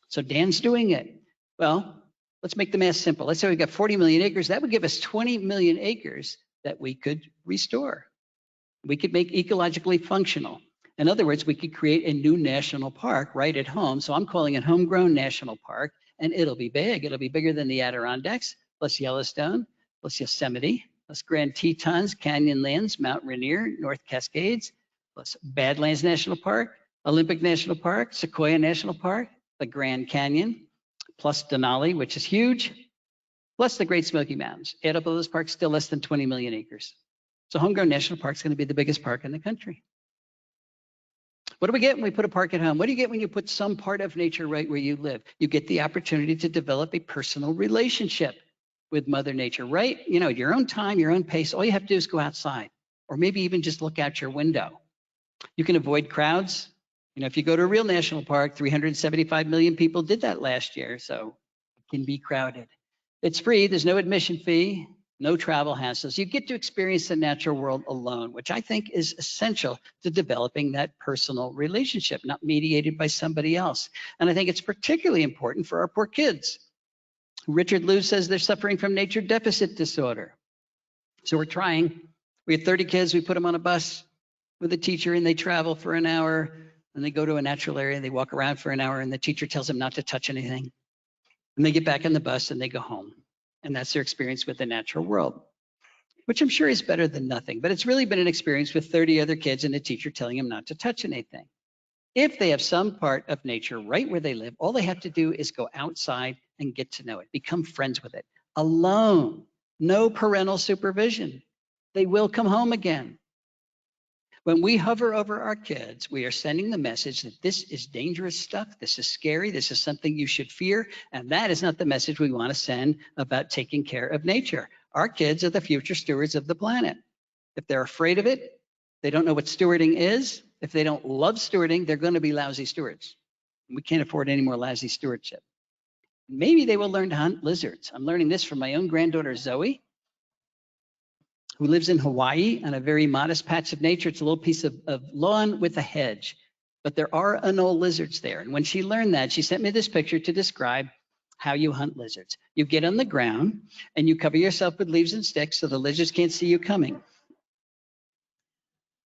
So Dan's doing it. Well, let's make the math simple. Let's say we've got 40 million acres. That would give us 20 million acres that we could restore. We could make ecologically functional. In other words, we could create a new national park right at home. So I'm calling it Homegrown National Park, and it'll be big. It'll be bigger than the Adirondacks, plus Yellowstone, plus Yosemite, plus Grand Tetons, Canyonlands, Mount Rainier, North Cascades, plus Badlands National Park, Olympic National Park, Sequoia National Park, the Grand Canyon, plus Denali, which is huge, plus the Great Smoky Mountains. Add up all those parks, still less than 20 million acres. So Homegrown National Park is going to be the biggest park in the country. What do we get when we put a park at home? What do you get when you put some part of nature right where you live? You get the opportunity to develop a personal relationship with Mother Nature, right? You know, your own time, your own pace. All you have to do is go outside, or maybe even just look out your window. You can avoid crowds. You know, if you go to a real national park, 375 million people did that last year, so it can be crowded. It's free. There's no admission fee. No travel hassles. You get to experience the natural world alone, which I think is essential to developing that personal relationship, not mediated by somebody else. And I think it's particularly important for our poor kids. Richard Liu says they're suffering from nature deficit disorder. So we're trying. We have 30 kids. We put them on a bus with a teacher and they travel for an hour and they go to a natural area and they walk around for an hour and the teacher tells them not to touch anything. And they get back on the bus and they go home. And that's their experience with the natural world, which I'm sure is better than nothing. But it's really been an experience with 30 other kids and a teacher telling them not to touch anything. If they have some part of nature right where they live, all they have to do is go outside and get to know it, become friends with it, alone, no parental supervision. They will come home again. When we hover over our kids, we are sending the message that this is dangerous stuff, this is scary, this is something you should fear, and that is not the message we want to send about taking care of nature. Our kids are the future stewards of the planet. If they're afraid of it, they don't know what stewarding is. If they don't love stewarding, they're going to be lousy stewards. We can't afford any more lousy stewardship. Maybe they will learn to hunt lizards. I'm learning this from my own granddaughter, Zoe, who lives in Hawaii on a very modest patch of nature. It's a little piece of lawn with a hedge, but there are anole lizards there. And when she learned that, she sent me this picture to describe how you hunt lizards. You get on the ground and you cover yourself with leaves and sticks so the lizards can't see you coming.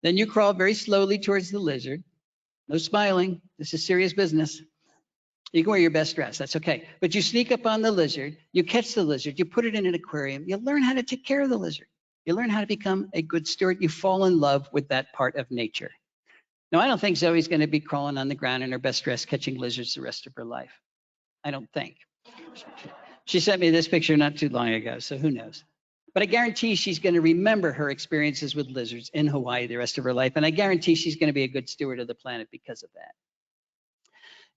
Then you crawl very slowly towards the lizard. No smiling, this is serious business. You can wear your best dress, that's okay. But you sneak up on the lizard, you catch the lizard, you put it in an aquarium, you learn how to take care of the lizard. You learn how to become a good steward. You fall in love with that part of nature. Now, I don't think Zoe's going to be crawling on the ground in her best dress, catching lizards the rest of her life. I don't think. She sent me this picture not too long ago, so who knows? But I guarantee she's going to remember her experiences with lizards in Hawaii the rest of her life, and I guarantee she's going to be a good steward of the planet because of that.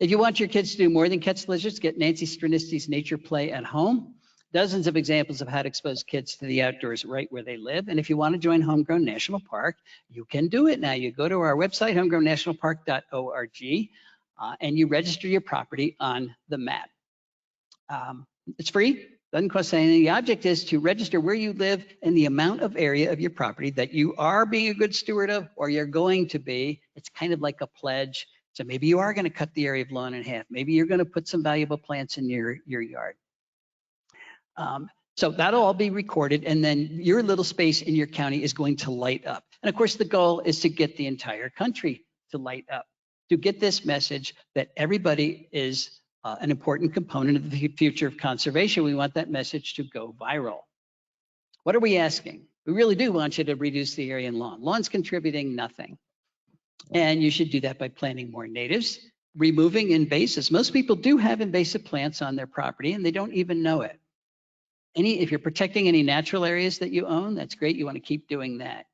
If you want your kids to do more than catch lizards, get Nancy Stranisti's Nature Play at Home. Dozens of examples of how to expose kids to the outdoors right where they live. And if you want to join Homegrown National Park, you can do it now. You go to our website, homegrownnationalpark.org, and you register your property on the map. It's free, doesn't cost anything. The object is to register where you live and the amount of area of your property that you are being a good steward of, or you're going to be. It's kind of like a pledge. So maybe you are going to cut the area of lawn in half. Maybe you're going to put some valuable plants in your yard. So that'll all be recorded, and then your little space in your county is going to light up. And of course, the goal is to get the entire country to light up, to get this message that everybody is an important component of the future of conservation. We want that message to go viral. What are we asking? We really do want you to reduce the area in lawn. Lawn's contributing nothing. And you should do that by planting more natives, removing invasives. Most people do have invasive plants on their property and they don't even know it. If you're protecting any natural areas that you own, that's great. You want to keep doing that.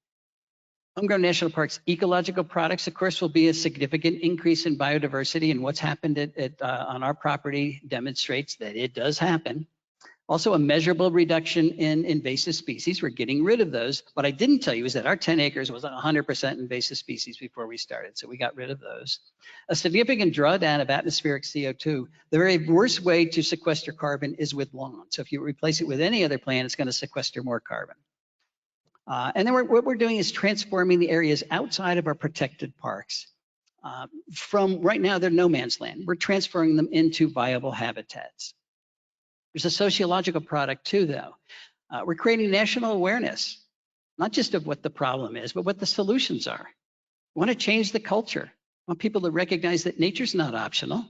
Homegrown National Park's ecological products, of course, will be a significant increase in biodiversity, and what's happened on our property demonstrates that it does happen. Also, a measurable reduction in invasive species. We're getting rid of those. What I didn't tell you is that our 10 acres was 100% invasive species before we started, so we got rid of those. A significant drawdown of atmospheric CO2. The very worst way to sequester carbon is with lawn. So if you replace it with any other plant, it's going to sequester more carbon. And then what we're doing is transforming the areas outside of our protected parks. From right now, they're no man's land. We're transferring them into viable habitats. There's a sociological product too, though. We're creating national awareness, not just of what the problem is, but what the solutions are. We want to change the culture. We want people to recognize that nature's not optional.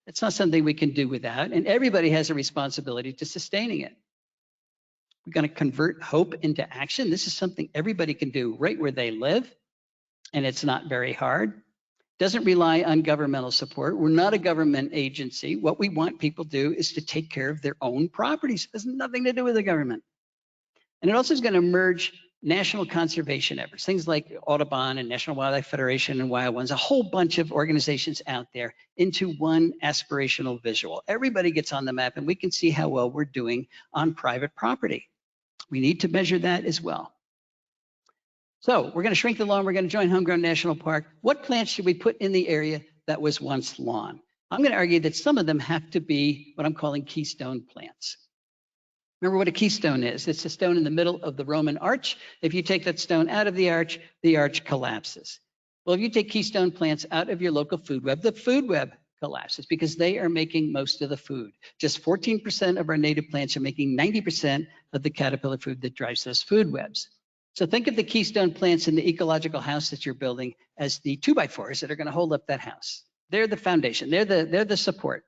It's not something we can do without, and everybody has a responsibility to sustaining it. We're going to convert hope into action. This is something everybody can do right where they live, and it's not very hard. Doesn't rely on governmental support. We're not a government agency. What we want people to do is to take care of their own properties. It has nothing to do with the government. And it also is going to merge national conservation efforts, things like Audubon and National Wildlife Federation and Wild Ones, a whole bunch of organizations out there into one aspirational visual. Everybody gets on the map and we can see how well we're doing on private property. We need to measure that as well. So we're going to shrink the lawn. We're going to join Homegrown National Park. What plants should we put in the area that was once lawn? I'm going to argue that some of them have to be what I'm calling keystone plants. Remember what a keystone is. It's a stone in the middle of the Roman arch. If you take that stone out of the arch collapses. Well, if you take keystone plants out of your local food web, the food web collapses because they are making most of the food. Just 14% of our native plants are making 90% of the caterpillar food that drives those food webs. So think of the keystone plants in the ecological house that you're building as the 2x4s that are going to hold up that house. They're the foundation. They're the support.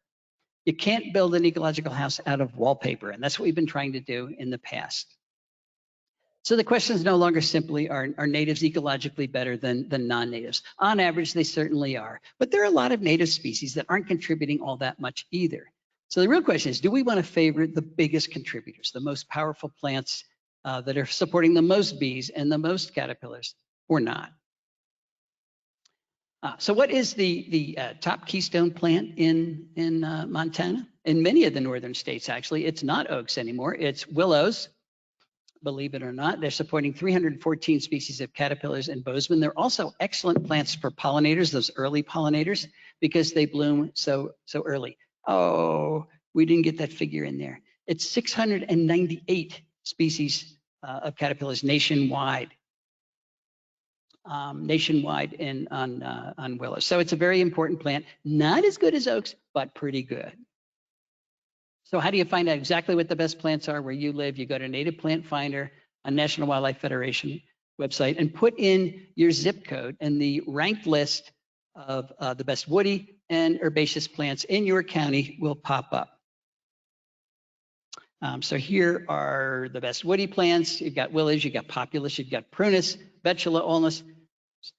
You can't build an ecological house out of wallpaper, and that's what we've been trying to do in the past. So the question is no longer simply, are natives ecologically better than non-natives? On average, they certainly are. But there are a lot of native species that aren't contributing all that much either. So the real question is, do we want to favor the biggest contributors, the most powerful plants that are supporting the most bees and the most caterpillars, or not? So what is the top keystone plant in Montana? In many of the northern states, actually, it's not oaks anymore. It's willows, believe it or not. They're supporting 314 species of caterpillars and bozeman. They're also excellent plants for pollinators, those early pollinators, because they bloom so early. Oh, we didn't get that figure in there. It's 698 species of caterpillars nationwide. On willows. So it's a very important plant, not as good as oaks, but pretty good. So how do you find out exactly what the best plants are where you live? You go to Native Plant Finder on National Wildlife Federation website and put in your zip code, and the ranked list of the best woody and herbaceous plants in your county will pop up. So here are the best woody plants. You've got willows, you've got populus, you've got prunus, betula, ulmus.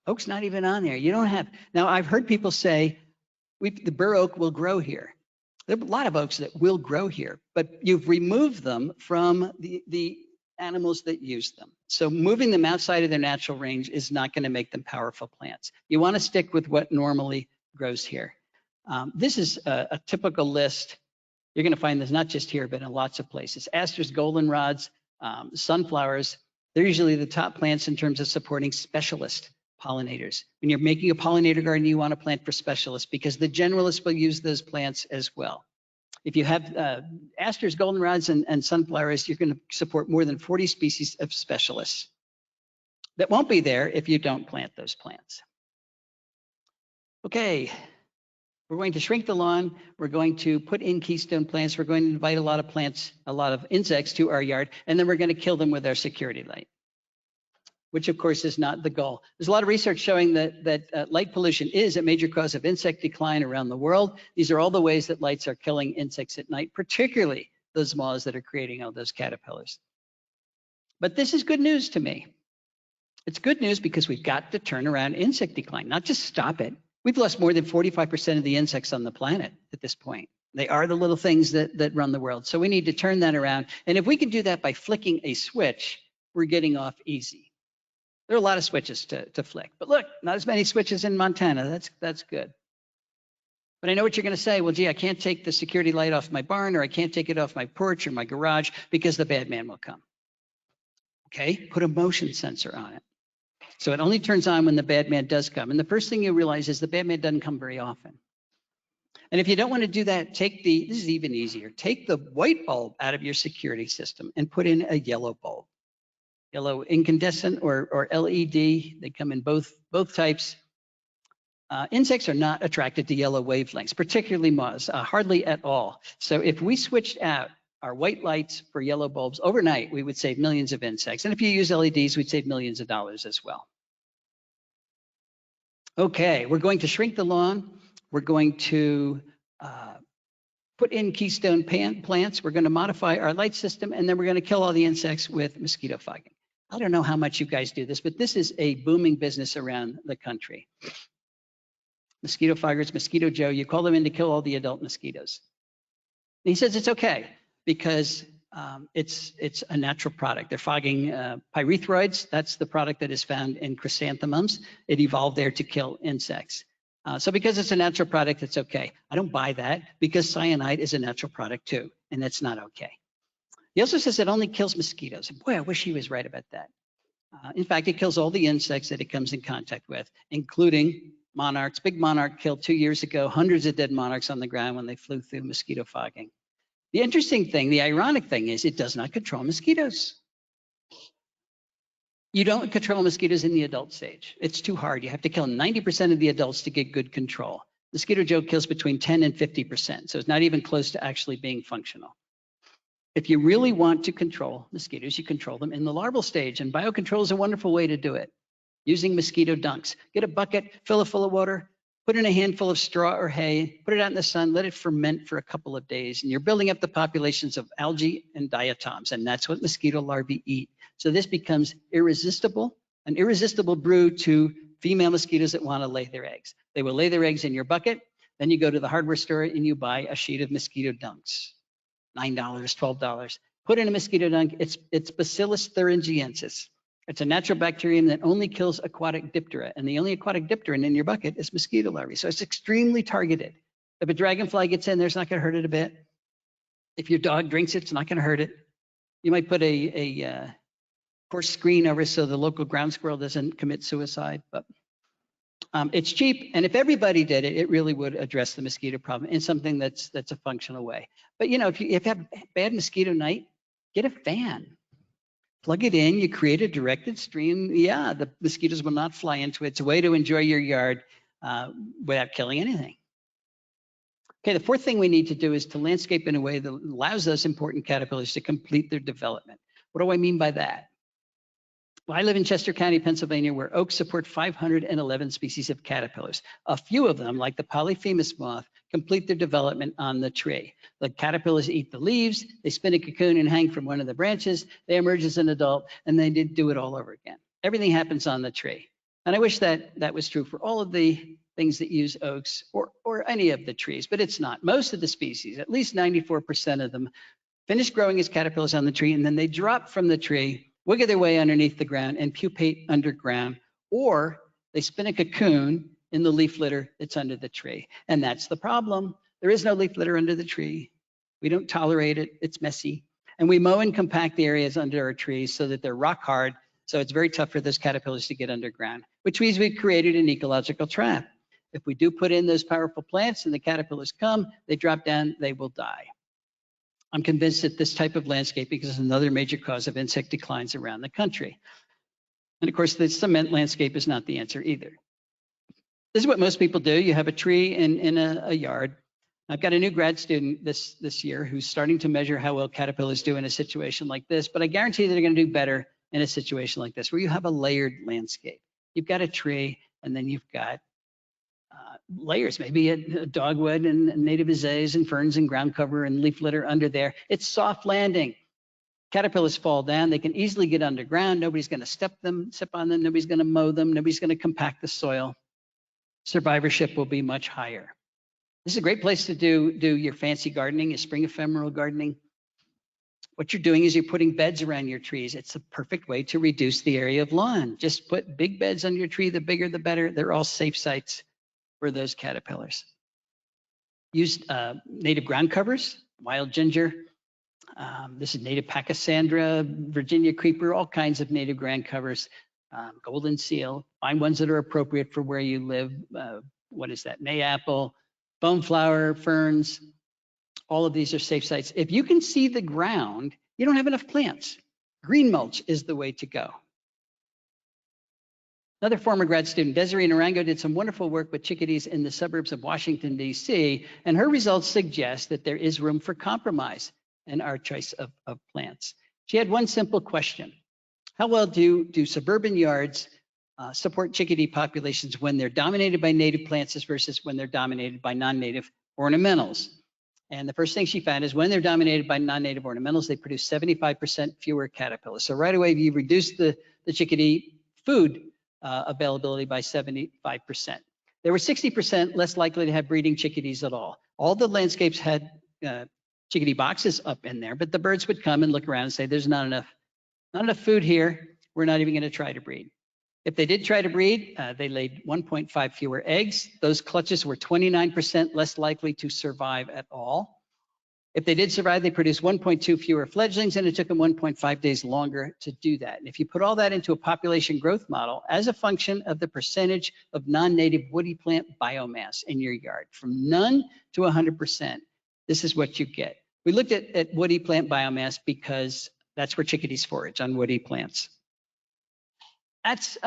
Oak's not even on there. You don't have. Now I've heard people say the bur oak will grow here. There are a lot of oaks that will grow here, but you've removed them from the animals that use them. So moving them outside of their natural range is not going to make them powerful plants. You want to stick with what normally grows here. This is a typical list. You're going to find this not just here, but in lots of places. Asters, goldenrods, sunflowers, they're usually the top plants in terms of supporting specialist pollinators. When you're making a pollinator garden, you want to plant for specialists because the generalists will use those plants as well. If you have asters, goldenrods, and sunflowers, you're going to support more than 40 species of specialists that won't be there if you don't plant those plants. Okay, we're going to shrink the lawn. We're going to put in keystone plants. We're going to invite a lot of plants, a lot of insects to our yard, and then we're going to kill them with our security light, which of course is not the goal. There's a lot of research showing that light pollution is a major cause of insect decline around the world. These are all the ways that lights are killing insects at night, particularly those moths that are creating all those caterpillars. But this is good news to me. It's good news because we've got to turn around insect decline, not just stop it. We've lost more than 45% of the insects on the planet at this point. They are the little things that run the world. So we need to turn that around. And if we can do that by flicking a switch, we're getting off easy. There are a lot of switches to flick, but look, not as many switches in Montana. That's good. But I know what you're going to say. Well, gee, I can't take the security light off my barn, or I can't take it off my porch or my garage because the bad man will come. Okay, put a motion sensor on it. So it only turns on when the bad man does come. And the first thing you realize is the bad man doesn't come very often. And if you don't want to do that, this is even easier. Take the white bulb out of your security system and put in a yellow bulb. Yellow incandescent or LED, they come in both types. Insects are not attracted to yellow wavelengths, particularly moths, hardly at all. So if we switched out our white lights for yellow bulbs overnight, we would save millions of insects. And if you use LEDs, we'd save millions of dollars as well. Okay, we're going to shrink the lawn. We're going to put in keystone plants. We're going to modify our light system, and then we're going to kill all the insects with mosquito fogging. I don't know how much you guys do this, but this is a booming business around the country. Mosquito foggers, Mosquito Joe, you call them in to kill all the adult mosquitoes. And he says it's okay because it's a natural product. They're fogging pyrethroids. That's the product that is found in chrysanthemums. It evolved there to kill insects. So because it's a natural product, it's okay. I don't buy that because cyanide is a natural product too, and that's not okay. He also says it only kills mosquitoes. And boy, I wish he was right about that. In fact, it kills all the insects that it comes in contact with, including monarchs. Big monarch killed 2 years ago, hundreds of dead monarchs on the ground when they flew through mosquito fogging. The interesting thing, the ironic thing is it does not control mosquitoes. You don't control mosquitoes in the adult stage. It's too hard. You have to kill 90% of the adults to get good control. Mosquito Joe kills between 10 and 50%, so it's not even close to actually being functional. If you really want to control mosquitoes, you control them in the larval stage, and biocontrol is a wonderful way to do it. Using mosquito dunks. Get a bucket, fill it full of water, put in a handful of straw or hay, put it out in the sun, let it ferment for a couple of days, and you're building up the populations of algae and diatoms, and that's what mosquito larvae eat. So this becomes an irresistible brew to female mosquitoes that want to lay their eggs. They will lay their eggs in your bucket, then you go to the hardware store and you buy a sheet of mosquito dunks. $9, $12. Put in a mosquito dunk. It's Bacillus thuringiensis. It's a natural bacterium that only kills aquatic diptera, and the only aquatic diptera in your bucket is mosquito larvae. So it's extremely targeted. If a dragonfly gets in there, it's not going to hurt it a bit. If your dog drinks it, it's not going to hurt it. You might put a coarse screen over so the local ground squirrel doesn't commit suicide, but it's cheap, and if everybody did it, it really would address the mosquito problem in something that's a functional way. But you know, if you have bad mosquito night, get a fan, plug it in, you create a directed stream. Yeah, the mosquitoes will not fly into it. It's a way to enjoy your yard without killing anything. Okay, the fourth thing we need to do is to landscape in a way that allows those important caterpillars to complete their development. What do I mean by that? Well, I live in Chester County, Pennsylvania, where oaks support 511 species of caterpillars. A few of them, like the polyphemus moth, complete their development on the tree. The caterpillars eat the leaves, they spin a cocoon and hang from one of the branches, they emerge as an adult, and they do it all over again. Everything happens on the tree. And I wish that was true for all of the things that use oaks or any of the trees, but it's not. Most of the species, at least 94% of them, finish growing as caterpillars on the tree, and then they drop from the tree, wiggle their way underneath the ground, and pupate underground, or they spin a cocoon in the leaf litter that's under the tree. And that's the problem. There is no leaf litter under the tree. We don't tolerate it. It's messy. And we mow and compact the areas under our trees so that they're rock hard. So it's very tough for those caterpillars to get underground, which means we've created an ecological trap. If we do put in those powerful plants and the caterpillars come, they drop down, they will die. I'm convinced that this type of landscaping is another major cause of insect declines around the country. And of course, the cement landscape is not the answer either. This is what most people do. You have a tree in a yard. I've got a new grad student this year who's starting to measure how well caterpillars do in a situation like this, but I guarantee they're going to do better in a situation like this, where you have a layered landscape. You've got a tree, and then you've got layers, maybe a dogwood and native azaleas and ferns and ground cover and leaf litter under there. It's soft landing. Caterpillars fall down. They can easily get underground. Nobody's going to step on them. Nobody's going to mow them. Nobody's going to compact the soil. Survivorship will be much higher. This is a great place to do your fancy gardening, your spring ephemeral gardening. What you're doing is you're putting beds around your trees. It's a perfect way to reduce the area of lawn. Just put big beds on your tree. The bigger, the better. They're all safe sites for those caterpillars. Use native ground covers, wild ginger. This is native pachysandra, Virginia creeper, all kinds of native ground covers. Golden seal. Find ones that are appropriate for where you live. What is that? Mayapple, boneflower, ferns. All of these are safe sites. If you can see the ground, you don't have enough plants. Green mulch is the way to go. Another former grad student, Desiree Narango, did some wonderful work with chickadees in the suburbs of Washington, D.C., and her results suggest that there is room for compromise in our choice of plants. She had one simple question. How well do suburban yards support chickadee populations when they're dominated by native plants versus when they're dominated by non-native ornamentals? And the first thing she found is when they're dominated by non-native ornamentals, they produce 75% fewer caterpillars. So right away, you reduce the chickadee food availability by 75%. They were 60% less likely to have breeding chickadees at all. All the landscapes had chickadee boxes up in there, but the birds would come and look around and say, there's not enough food here. We're not even going to try to breed. If they did try to breed, they laid 1.5 fewer eggs. Those clutches were 29% less likely to survive at all. If they did survive, they produced 1.2 fewer fledglings, and it took them 1.5 days longer to do that. And if you put all that into a population growth model as a function of the percentage of non-native woody plant biomass in your yard, from none to 100%, this is what you get. We looked at woody plant biomass because that's where chickadees forage, on woody plants. That's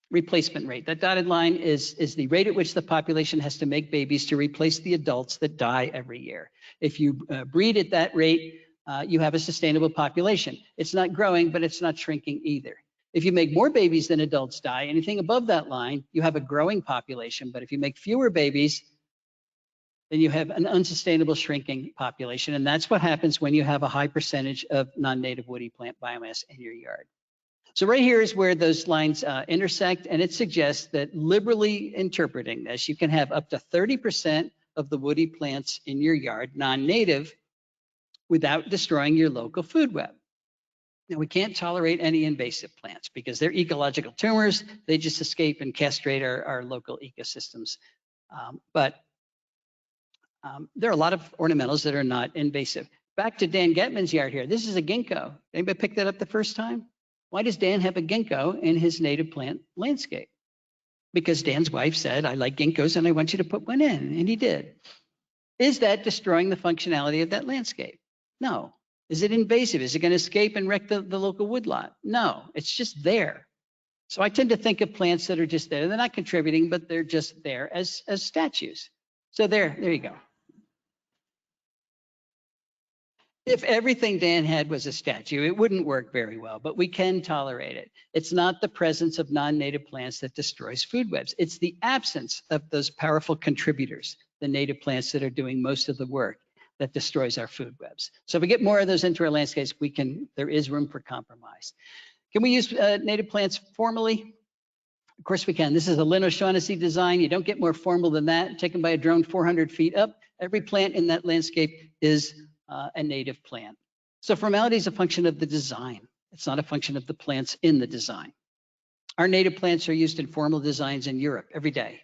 replacement rate. That dotted line is the rate at which the population has to make babies to replace the adults that die every year. If you breed at that rate, you have a sustainable population. It's not growing, but it's not shrinking either. If you make more babies than adults die, anything above that line, you have a growing population. But if you make fewer babies, then you have an unsustainable shrinking population. And that's what happens when you have a high percentage of non-native woody plant biomass in your yard. So right here is where those lines intersect, and it suggests that liberally interpreting this, you can have up to 30% of the woody plants in your yard non-native without destroying your local food web. Now, we can't tolerate any invasive plants because they're ecological tumors. They just escape and castrate our local ecosystems. But there are a lot of ornamentals that are not invasive. Back to Dan Gotman's yard here. This is a ginkgo. Anybody pick that up the first time? Why does Dan have a ginkgo in his native plant landscape? Because Dan's wife said, I like ginkgos and I want you to put one in, and he did. Is that destroying the functionality of that landscape? No. Is it invasive? Is it going to escape and wreck the local woodlot? No, it's just there. So I tend to think of plants that are just there. They're not contributing, but they're just there as statues. So there you go. If everything Dan had was a statue, it wouldn't work very well, but we can tolerate it. It's not the presence of non-native plants that destroys food webs. It's the absence of those powerful contributors, the native plants that are doing most of the work, that destroys our food webs. So if we get more of those into our landscapes, there is room for compromise. Can we use native plants formally? Of course we can. This is a Lynn O'Shaughnessy design. You don't get more formal than that. Taken by a drone 400 feet up. Every plant in that landscape is a native plant. So formality is a function of the design. It's not a function of the plants in the design. Our native plants are used in formal designs in Europe every day.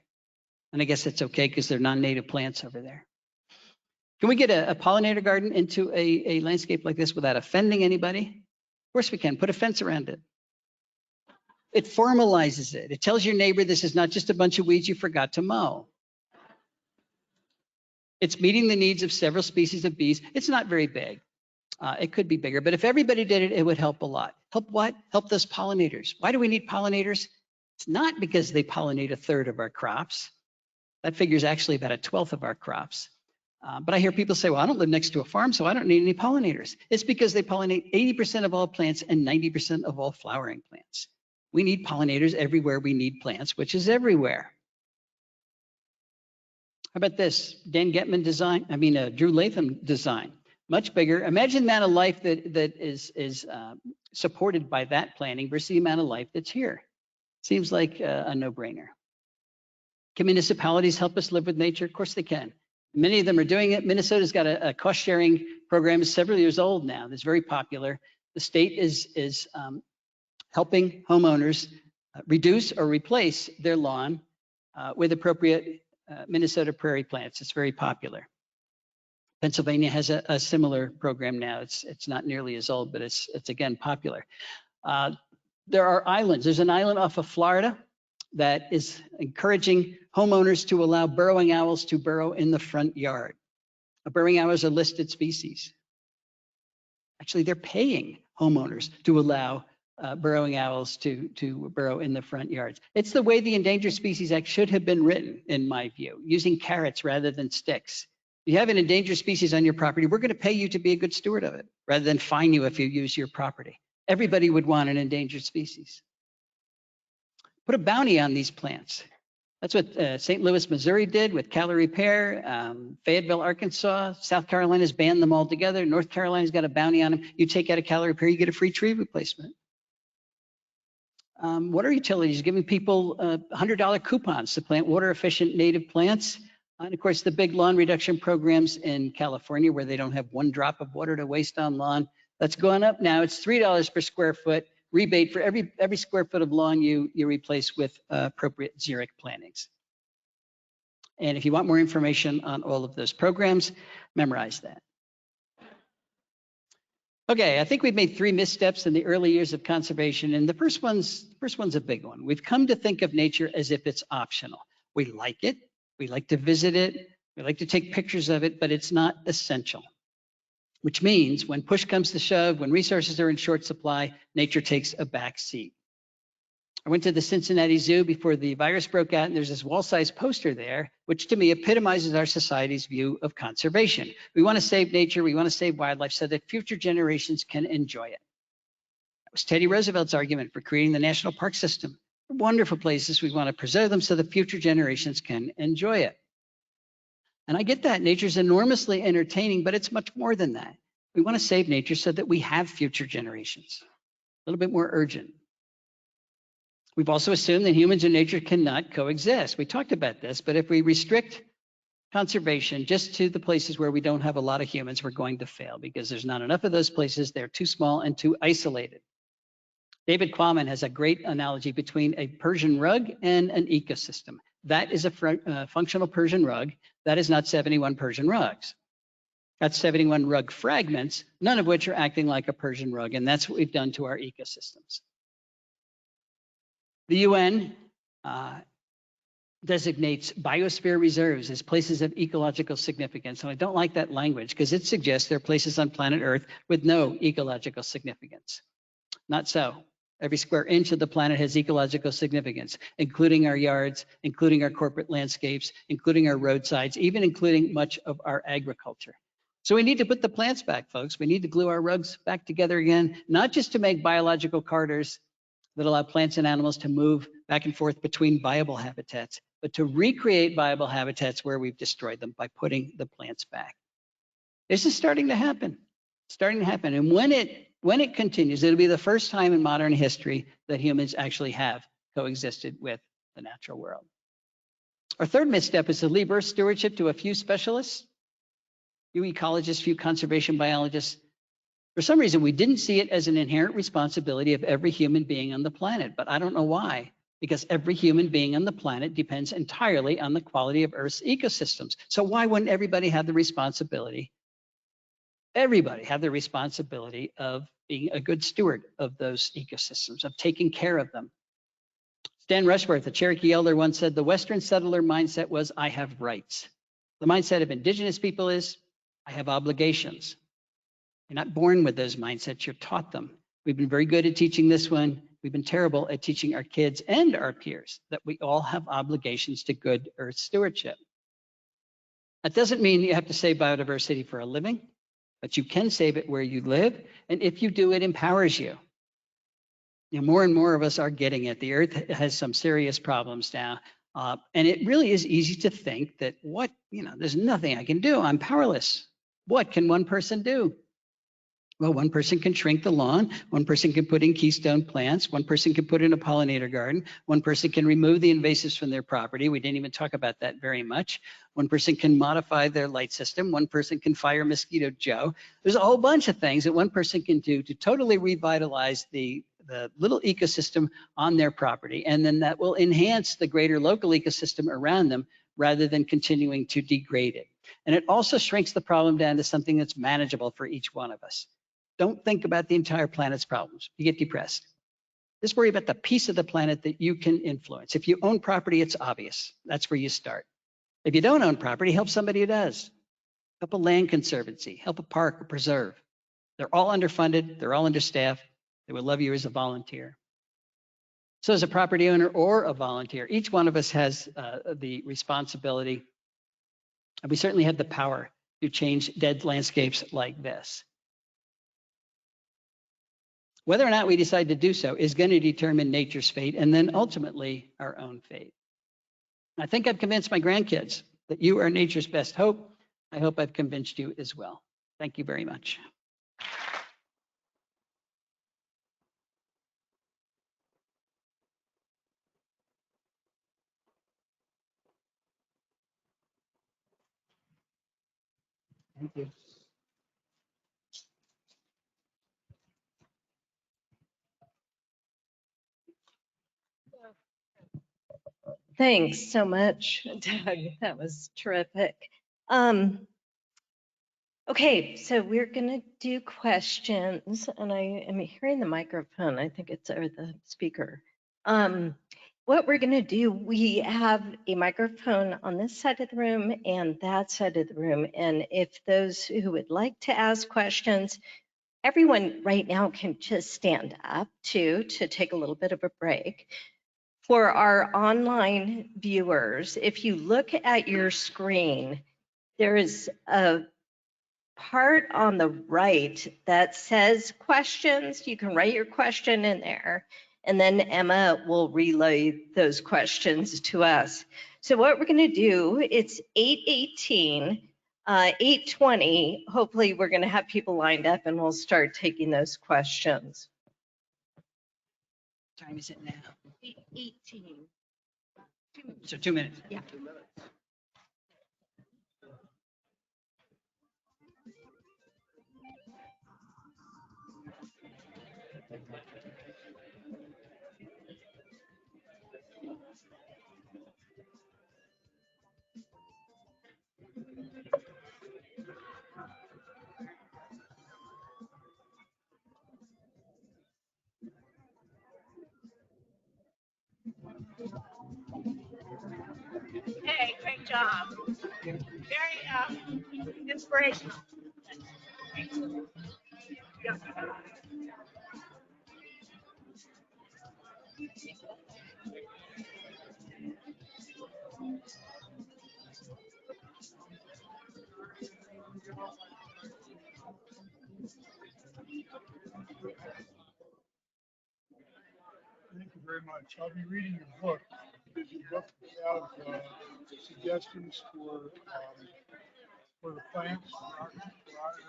And I guess that's okay because they're non-native plants over there. Can we get a pollinator garden into a landscape like this without offending anybody? Of course we can. Put a fence around it. It formalizes it. It tells your neighbor this is not just a bunch of weeds you forgot to mow. It's meeting the needs of several species of bees. It's not very big. It could be bigger, but if everybody did it, it would help a lot. Help what? Help those pollinators. Why do we need pollinators? It's not because they pollinate 1/3 of our crops. That figure is actually about 1/12 of our crops. But I hear people say, well, I don't live next to a farm, so I don't need any pollinators. It's because they pollinate 80% of all plants and 90% of all flowering plants. We need pollinators everywhere we need plants, which is everywhere. How about this? Dan Gotman design, Drew Latham design. Much bigger. Imagine the amount of life that is supported by that planting versus the amount of life that's here. Seems like a no-brainer. Can municipalities help us live with nature? Of course they can. Many of them are doing it. Minnesota's got a cost-sharing program, several years old now, that's very popular. The state is helping homeowners reduce or replace their lawn with appropriate Minnesota prairie plants. It's very popular. Pennsylvania has a similar program now. It's not nearly as old, but it's again popular. There are islands. There's an island off of Florida that is encouraging homeowners to allow burrowing owls to burrow in the front yard. Burrowing owls are listed species. Actually, they're paying homeowners to allow burrowing owls to burrow in the front yards. It's the way the Endangered Species Act should have been written, in my view, using carrots rather than sticks. If you have an endangered species on your property, we're going to pay you to be a good steward of it, rather than fine you if you use your property. Everybody would want an endangered species. Put a bounty on these plants. That's what St. Louis, Missouri did with Callery Pear, Fayetteville, Arkansas. South Carolina's banned them altogether. North Carolina's got a bounty on them. You take out a Callery Pear, you get a free tree replacement. Water utilities giving people $100 coupons to plant water efficient native plants. And of course, the big lawn reduction programs in California where they don't have one drop of water to waste on lawn. That's going up now. It's $3 per square foot rebate for every square foot of lawn you replace with appropriate xeric plantings. And if you want more information on all of those programs, memorize that. Okay, I think we've made 3 missteps in the early years of conservation, and the first one's a big one. We've come to think of nature as if it's optional. We like it, we like to visit it, we like to take pictures of it, but it's not essential. Which means when push comes to shove, when resources are in short supply, nature takes a back seat. I went to the Cincinnati Zoo before the virus broke out, and there's this wall-sized poster there, which to me epitomizes our society's view of conservation. We want to save nature, we want to save wildlife so that future generations can enjoy it. That was Teddy Roosevelt's argument for creating the national park system. They're wonderful places, we want to preserve them so that future generations can enjoy it. And I get that, nature's enormously entertaining, but it's much more than that. We want to save nature so that we have future generations. A little bit more urgent. We've also assumed that humans and nature cannot coexist. We talked about this, but if we restrict conservation just to the places where we don't have a lot of humans, we're going to fail because there's not enough of those places. They're too small and too isolated. David Quammen has a great analogy between a Persian rug and an ecosystem. That is a functional Persian rug. That is not 71 Persian rugs. That's 71 rug fragments, none of which are acting like a Persian rug, and that's what we've done to our ecosystems. The UN designates biosphere reserves as places of ecological significance, and I don't like that language because it suggests there are places on planet Earth with no ecological significance. Not so. Every square inch of the planet has ecological significance, including our yards, including our corporate landscapes, including our roadsides, even including much of our agriculture. So we need to put the plants back, folks. We need to glue our rugs back together again, not just to make biological corridors that allow plants and animals to move back and forth between viable habitats, but to recreate viable habitats where we've destroyed them by putting the plants back. This is starting to happen. And when it continues, it'll be the first time in modern history that humans actually have coexisted with the natural world. Our third misstep is to leave Earth stewardship to a few specialists, few ecologists, few conservation biologists. For some reason, we didn't see it as an inherent responsibility of every human being on the planet, but I don't know why, because every human being on the planet depends entirely on the quality of Earth's ecosystems. So why wouldn't everybody have the responsibility? Everybody have the responsibility of being a good steward of those ecosystems, of taking care of them. Stan Rushworth, a Cherokee elder, once said, the Western settler mindset was, I have rights. The mindset of indigenous people is, I have obligations. You're not born with those mindsets, you're taught them. We've been very good at teaching this one. We've been terrible at teaching our kids and our peers that we all have obligations to good Earth stewardship. That doesn't mean you have to save biodiversity for a living, but you can save it where you live. And if you do, it empowers you. You know, more and more of us are getting it. The Earth has some serious problems now. And it really is easy to think that there's nothing I can do. I'm powerless. What can one person do? Well, one person can shrink the lawn. One person can put in keystone plants. One person can put in a pollinator garden. One person can remove the invasives from their property. We didn't even talk about that very much. One person can modify their light system. One person can fire Mosquito Joe. There's a whole bunch of things that one person can do to totally revitalize the little ecosystem on their property. And then that will enhance the greater local ecosystem around them rather than continuing to degrade it. And it also shrinks the problem down to something that's manageable for each one of us. Don't think about the entire planet's problems. You get depressed. Just worry about the piece of the planet that you can influence. If you own property, it's obvious. That's where you start. If you don't own property, help somebody who does. Help a land conservancy, help a park or preserve. They're all underfunded, they're all understaffed. They will love you as a volunteer. So as a property owner or a volunteer, each one of us has the responsibility, and we certainly have the power to change dead landscapes like this. Whether or not we decide to do so is going to determine nature's fate and then ultimately our own fate. I think I've convinced my grandkids that you are nature's best hope. I hope I've convinced you as well. Thank you very much. Thank you.
Thanks so much, Doug. That was terrific. Okay, so we're going to do questions, and I am hearing the microphone. I think it's or the speaker. What we're going to do, we have a microphone on this side of the room and that side of the room. And if those who would like to ask questions, everyone right now can just stand up to take a little bit of a break. For our online viewers, if you look at your screen, there is a part on the right that says questions. You can write your question in there, and then Emma will relay those questions to us. So what we're going to do, it's 8:18, 8:20. Hopefully we're going to have people lined up and we'll start taking those questions.
What time is it now?
8:18.
So 2 minutes.
Yeah.
Hey, great job. Very inspirational.
Thank you very much. I'll be reading your book. Does your book have suggestions for the plants for our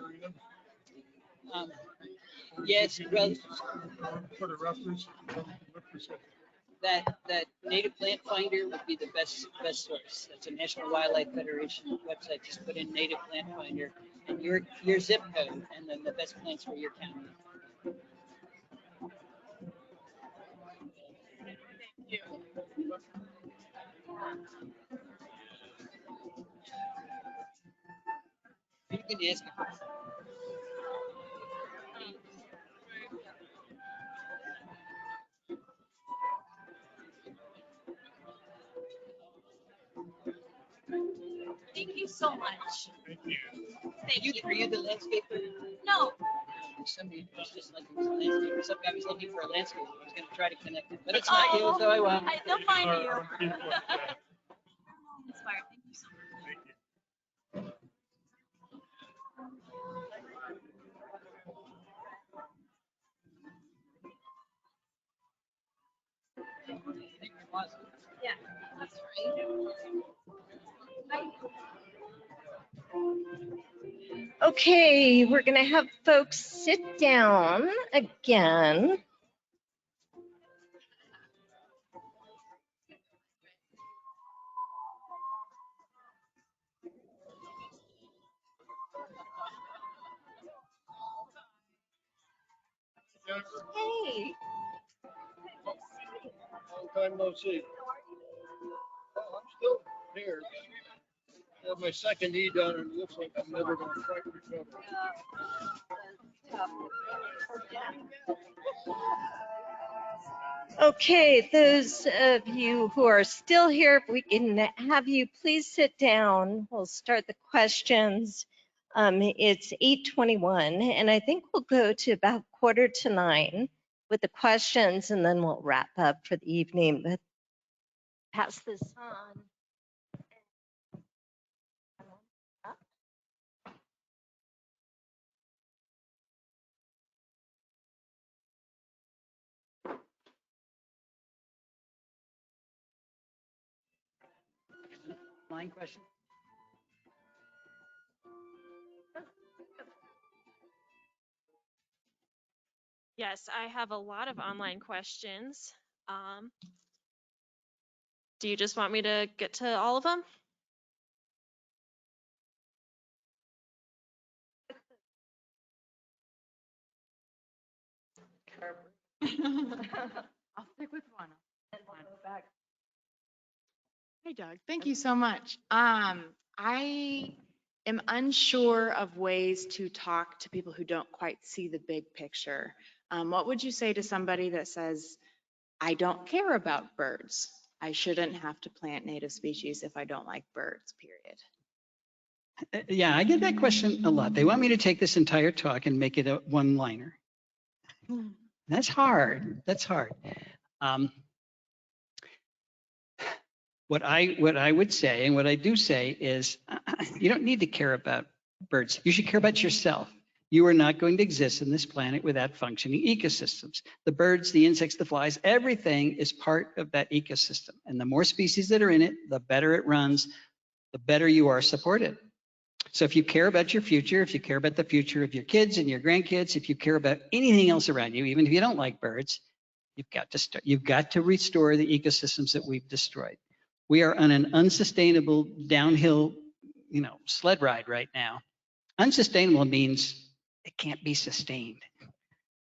area?
Yes, well,
For the reference, look for something.
that native plant finder would be the best source. That's a National Wildlife Federation website. Just put in native plant finder and your zip code, and then the best plants for your county. You can ask a question.
Thank you so much.
Thank you.
Thank you.
Are you the landscaper?
No,
Somebody was just like, he was a landscaper. Some guy was looking for a landscaper. I was going to try to connect it, but it's not you, so I won't.
They'll find you.
People like that.
Inspired. Thank you so much.
Thank you.
Yeah, that's right.
Okay, we're gonna have folks sit down again. Hey,
Long time no see. Oh, I'm still here. I have my second knee done and it looks like I'm never going to quite recover.
okay, those of you who are still here, if we can have you please sit down. We'll start the questions. It's 8:21, and I think we'll go to about 8:45 with the questions, and then we'll wrap up for the evening. But pass this on.
Line question?
Yes, I have a lot of online questions. Do you just want me to get to all of them?
I'll stick with one. Hey Doug, thank you so much. I am unsure of ways to talk to people who don't quite see the big picture. What would you say to somebody that says, I don't care about birds. I shouldn't have to plant native species if I don't like birds, period.
Yeah, I get that question a lot. They want me to take this entire talk and make it a one-liner. That's hard. That's hard. What I would say, and what I do say, is you don't need to care about birds. You should care about yourself. You are not going to exist in this planet without functioning ecosystems. The birds, the insects, the flies, everything is part of that ecosystem. And the more species that are in it, the better it runs, the better you are supported. So if you care about your future, if you care about the future of your kids and your grandkids, if you care about anything else around you, even if you don't like birds, you've got to restore the ecosystems that we've destroyed. We are on an unsustainable downhill, sled ride right now. Unsustainable means it can't be sustained.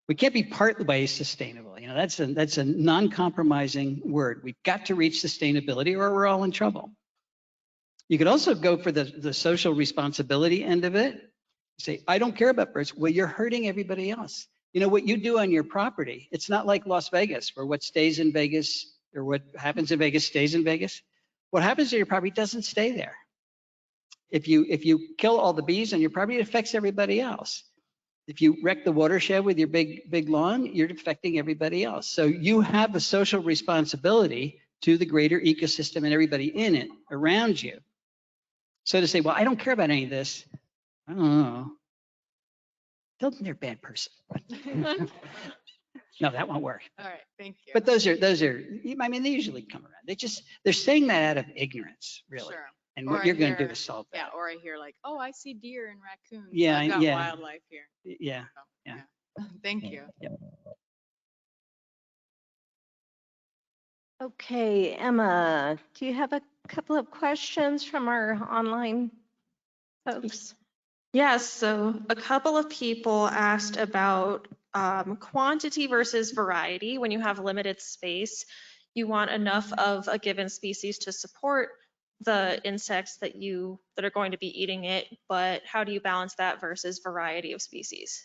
We can't be part way sustainable. That's a non-compromising word. We've got to reach sustainability or we're all in trouble. You could also go for the social responsibility end of it. Say, I don't care about birds. Well, you're hurting everybody else. What you do on your property, it's not like Las Vegas, where what stays in Vegas or what happens in Vegas stays in Vegas. What happens to your property doesn't stay there. If you kill all the bees on your property, it affects everybody else. If you wreck the watershed with your big lawn, you're affecting everybody else. So you have a social responsibility to the greater ecosystem and everybody in it around you. So to say, well, I don't care about any of this, I don't know. Tell them they're a bad person. No, that won't work.
All right, thank you.
But those are, they usually come around. They're saying that out of ignorance, really.
Sure.
And
Or
what
I
you're going to
hear-
do is solve that.
Yeah, or I hear like, oh, I see deer and raccoons.
Yeah,
I've got
yeah.
wildlife here.
Yeah.
So,
Yeah.
Thank you.
Yep.
Okay, Emma, do you have a couple of questions from our online folks?
Yes, so a couple of people asked about quantity versus variety. When you have limited space, you want enough of a given species to support the insects that are going to be eating it, but how do you balance that versus variety of species?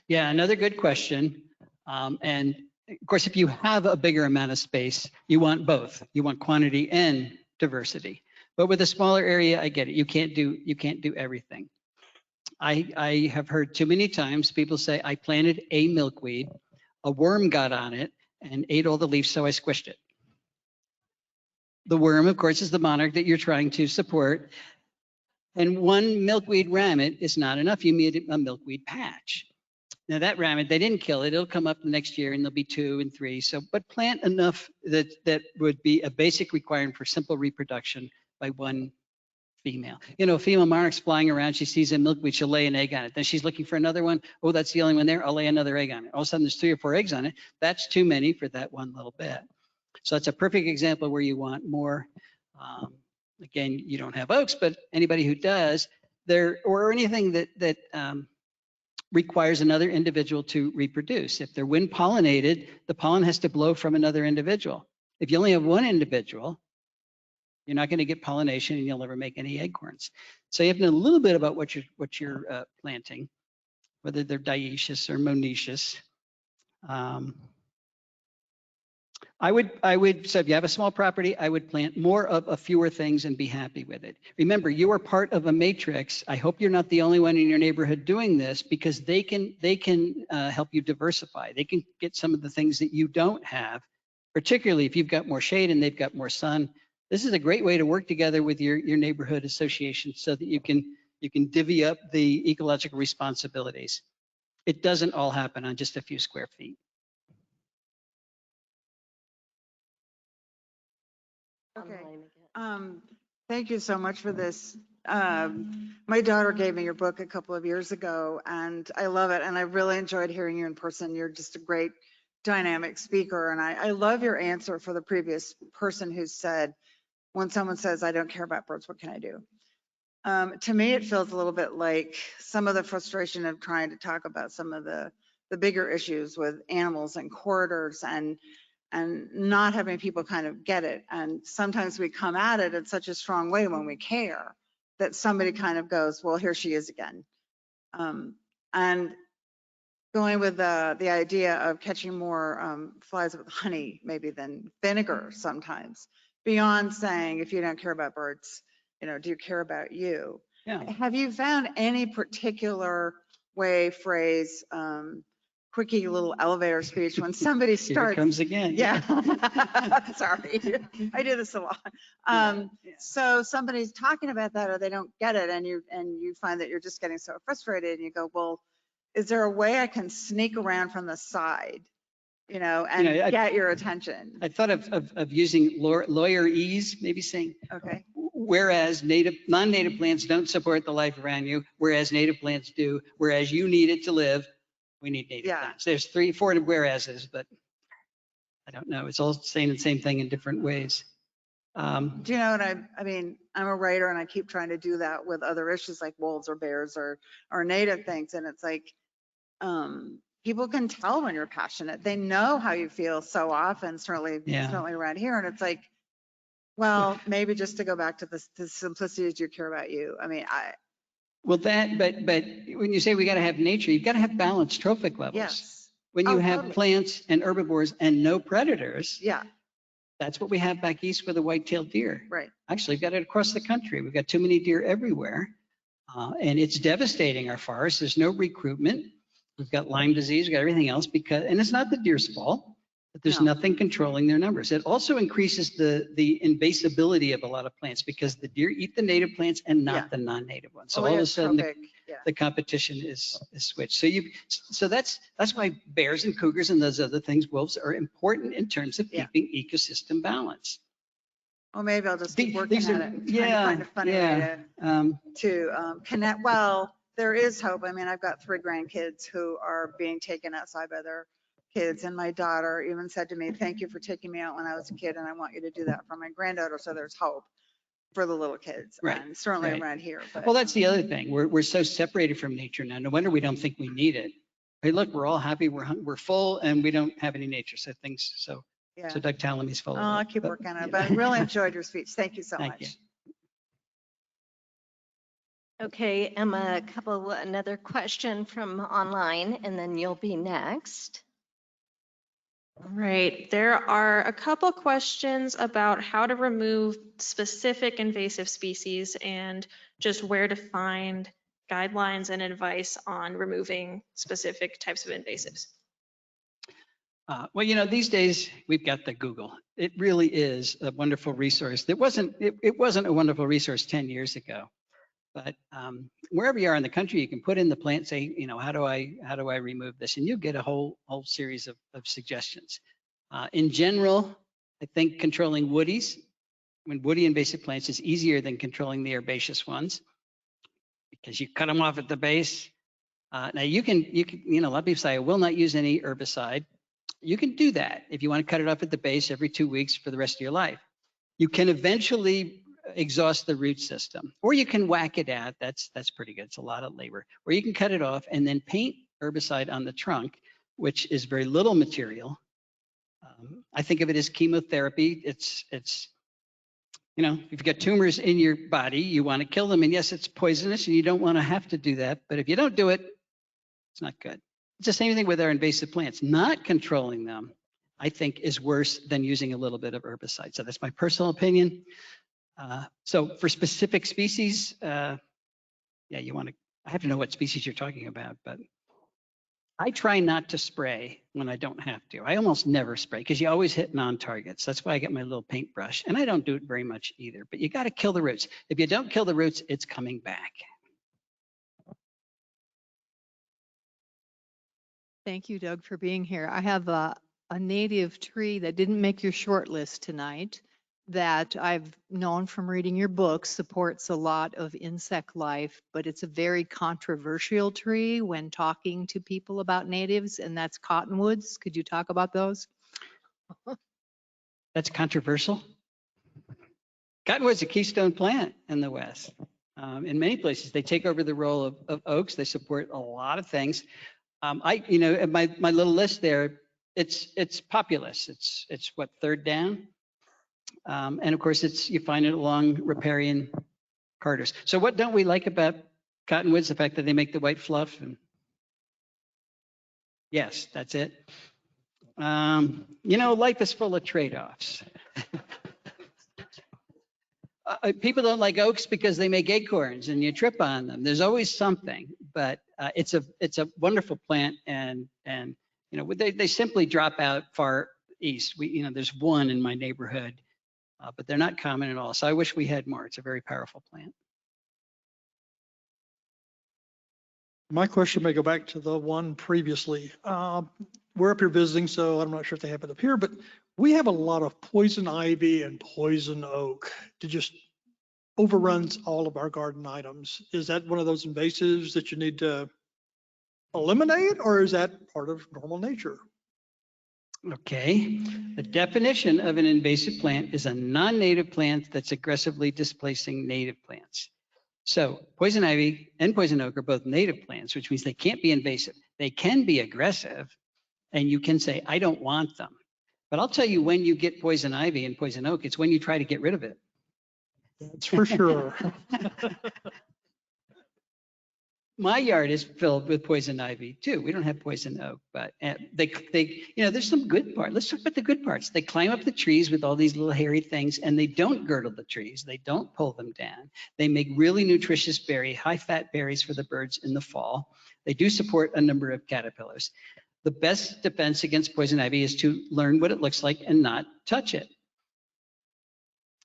Yeah, another good question. And of course, if you have a bigger amount of space, you want both. You want quantity and diversity. But with a smaller area, I get it. You can't do everything. I have heard too many times people say, I planted a milkweed, a worm got on it and ate all the leaves, so I squished it. The worm, of course, is the monarch that you're trying to support. And one milkweed rammet is not enough. You need a milkweed patch. Now that rammet, they didn't kill it. It'll come up the next year and there'll be 2 and 3. So, but plant enough that would be a basic requirement for simple reproduction by one female. You know, female monarch's flying around, she sees a milkweed, she'll lay an egg on it. Then she's looking for another one. Oh, that's the only one there. I'll lay another egg on it. All of a sudden there's 3 or 4 eggs on it. That's too many for that one little bit. So that's a perfect example where you want more. Again, you don't have oaks, but anybody who does, or anything that requires another individual to reproduce. If they're wind pollinated, the pollen has to blow from another individual. If you only have one individual, you're not going to get pollination and you'll never make any acorns. So you have to know a little bit about what you're planting, whether they're dioecious or monoecious. So if you have a small property, I would plant more of fewer things and be happy with it. Remember, you are part of a matrix. I hope you're not the only one in your neighborhood doing this, because they can help you diversify. They can get some of the things that you don't have, particularly if you've got more shade and they've got more sun. This is a great way to work together with your neighborhood association so that you can divvy up the ecological responsibilities. It doesn't all happen on just a few square feet.
Okay. Thank you so much for this. My daughter gave me your book a couple of years ago, and I love it. And I really enjoyed hearing you in person. You're just a great dynamic speaker. And I love your answer for the previous person who said, when someone says, I don't care about birds, what can I do? To me, it feels a little bit like some of the frustration of trying to talk about some of the bigger issues with animals and corridors and not having people kind of get it. And sometimes we come at it in such a strong way when we care that somebody kind of goes, well, here she is again. And going with the idea of catching more flies with honey maybe than vinegar sometimes, beyond saying, if you don't care about birds, you know, do you care about you?
Yeah.
Have you found any particular way, phrase, quickie little elevator speech when somebody starts?
Here it comes again.
Yeah. Sorry, I do this a lot. So somebody's talking about that or they don't get it, and you find that you're just getting so frustrated, and you go, well, is there a way I can sneak around from the side, you know, and get your attention?
I thought of using lawyerese, maybe saying,
okay,
whereas non-native plants don't support the life around you, whereas native plants do, whereas you need it to live, we need native plants. There's 3, 4 whereases, but I don't know. It's all saying the same thing in different ways.
Do you know what I mean? I'm a writer and I keep trying to do that with other issues like wolves or bears or native things. And it's like, people can tell when you're passionate. They know how you feel so often, certainly around here. And it's like, well, maybe just to go back to the simplicity, do you care about you? I mean,
but when you say we got to have nature, you've got to have balanced trophic levels.
Yes.
When you have plants and herbivores and no predators,
yeah,
that's what we have back east with the white-tailed deer.
Right.
Actually, we've got it across the country. We've got too many deer everywhere, and it's devastating our forests. There's no recruitment. We've got Lyme disease, we've got everything else, and it's not the deer's fault, but there's nothing controlling their numbers. It also increases the invasibility of a lot of plants because the deer eat the native plants and not the non-native ones. So all of a sudden the competition is switched. So that's why bears and cougars and those other things, wolves, are important in terms of keeping ecosystem balance.
Well, maybe I'll just keep working at it. Trying to find a funny way to connect. Well, there is hope. I mean, I've got 3 grandkids who are being taken outside by their kids. And my daughter even said to me, thank you for taking me out when I was a kid, and I want you to do that for my granddaughter. So there's hope for the little kids,
Right,
and certainly
right.
around here. But
Well, that's the other thing. We're so separated from nature now. No wonder we don't think we need it. Hey, look, we're all happy, we're full, and we don't have any nature. So things, so
yeah.
Doug Tallamy's full
Oh,
of it.
I'll keep
But,
working on it,
you
but I
know.
really enjoyed your speech. Thank you so
Thank you.
much.
Okay, Emma, another question from online, and then you'll be next.
All right, there are a couple questions about how to remove specific invasive species and just where to find guidelines and advice on removing specific types of invasives.
Well, you know, these days we've got the Google. It really is a wonderful resource. It wasn't a wonderful resource 10 years ago, but wherever you are in the country, you can put in the plant, say, you know, how do I remove this? And you get a whole series of suggestions. In general, I think controlling woodies, woody invasive plants is easier than controlling the herbaceous ones because you cut them off at the base. Now you can, you know, a lot of people say, I will not use any herbicide. You can do that if you want to cut it off at the base every 2 weeks for the rest of your life. You can eventually exhaust the root system, or you can whack it out. That's pretty good. It's a lot of labor. Or you can cut it off and then paint herbicide on the trunk, which is very little material. I think of it as chemotherapy. It's you know, if you've got tumors in your body, you want to kill them, and yes, it's poisonous, and you don't want to have to do that. But if you don't do it, it's not good. It's the same thing with our invasive plants. Not controlling them, I think, is worse than using a little bit of herbicide. So that's my personal opinion. So for specific species, yeah, you want to, I have to know what species you're talking about, but I try not to spray when I don't have to. I almost never spray because you always hit non-targets. That's why I get my little paintbrush, and I don't do it very much either, but you got to kill the roots. If you don't kill the roots, it's coming back.
Thank you, Doug, for being here. I have a native tree that didn't make your short list tonight that I've known from reading your book supports a lot of insect life, but it's a very controversial tree when talking to people about natives, and that's cottonwoods. Could you talk about those?
That's controversial. Cottonwood's a keystone plant in the West. In many places, they take over the role of oaks. They support a lot of things. You know, my little list there, it's populous. It's what, third down? And of course, you find it along riparian corridors. So what don't we like about cottonwoods? The fact that they make the white fluff. And yes, that's it. You know, life is full of trade-offs. People don't like oaks because they make acorns and you trip on them. There's always something, but it's a wonderful plant, and you know, they simply drop out far east. You know, there's one in my neighborhood, but they're not common at all. So I wish we had more. It's a very powerful plant.
My question may go back to the one previously. We're up here visiting, so I'm not sure if they have it up here, but we have a lot of poison ivy and poison oak. It just overruns all of our garden items. Is that one of those invasives that you need to eliminate, or is that part of normal nature?
Okay. The definition of an invasive plant is a non-native plant that's aggressively displacing native plants. So poison ivy and poison oak are both native plants, which means they can't be invasive. They can be aggressive, and you can say, I don't want them. But I'll tell you, when you get poison ivy and poison oak, it's when you try to get rid of it.
That's for sure.
My yard is filled with poison ivy too. We don't have poison oak, but they, you know, there's some good parts. Let's talk about the good parts. They climb up the trees with all these little hairy things, and they don't girdle the trees. They don't pull them down. They make really nutritious high-fat berries for the birds in the fall. They do support a number of caterpillars. The best defense against poison ivy is to learn what it looks like and not touch it.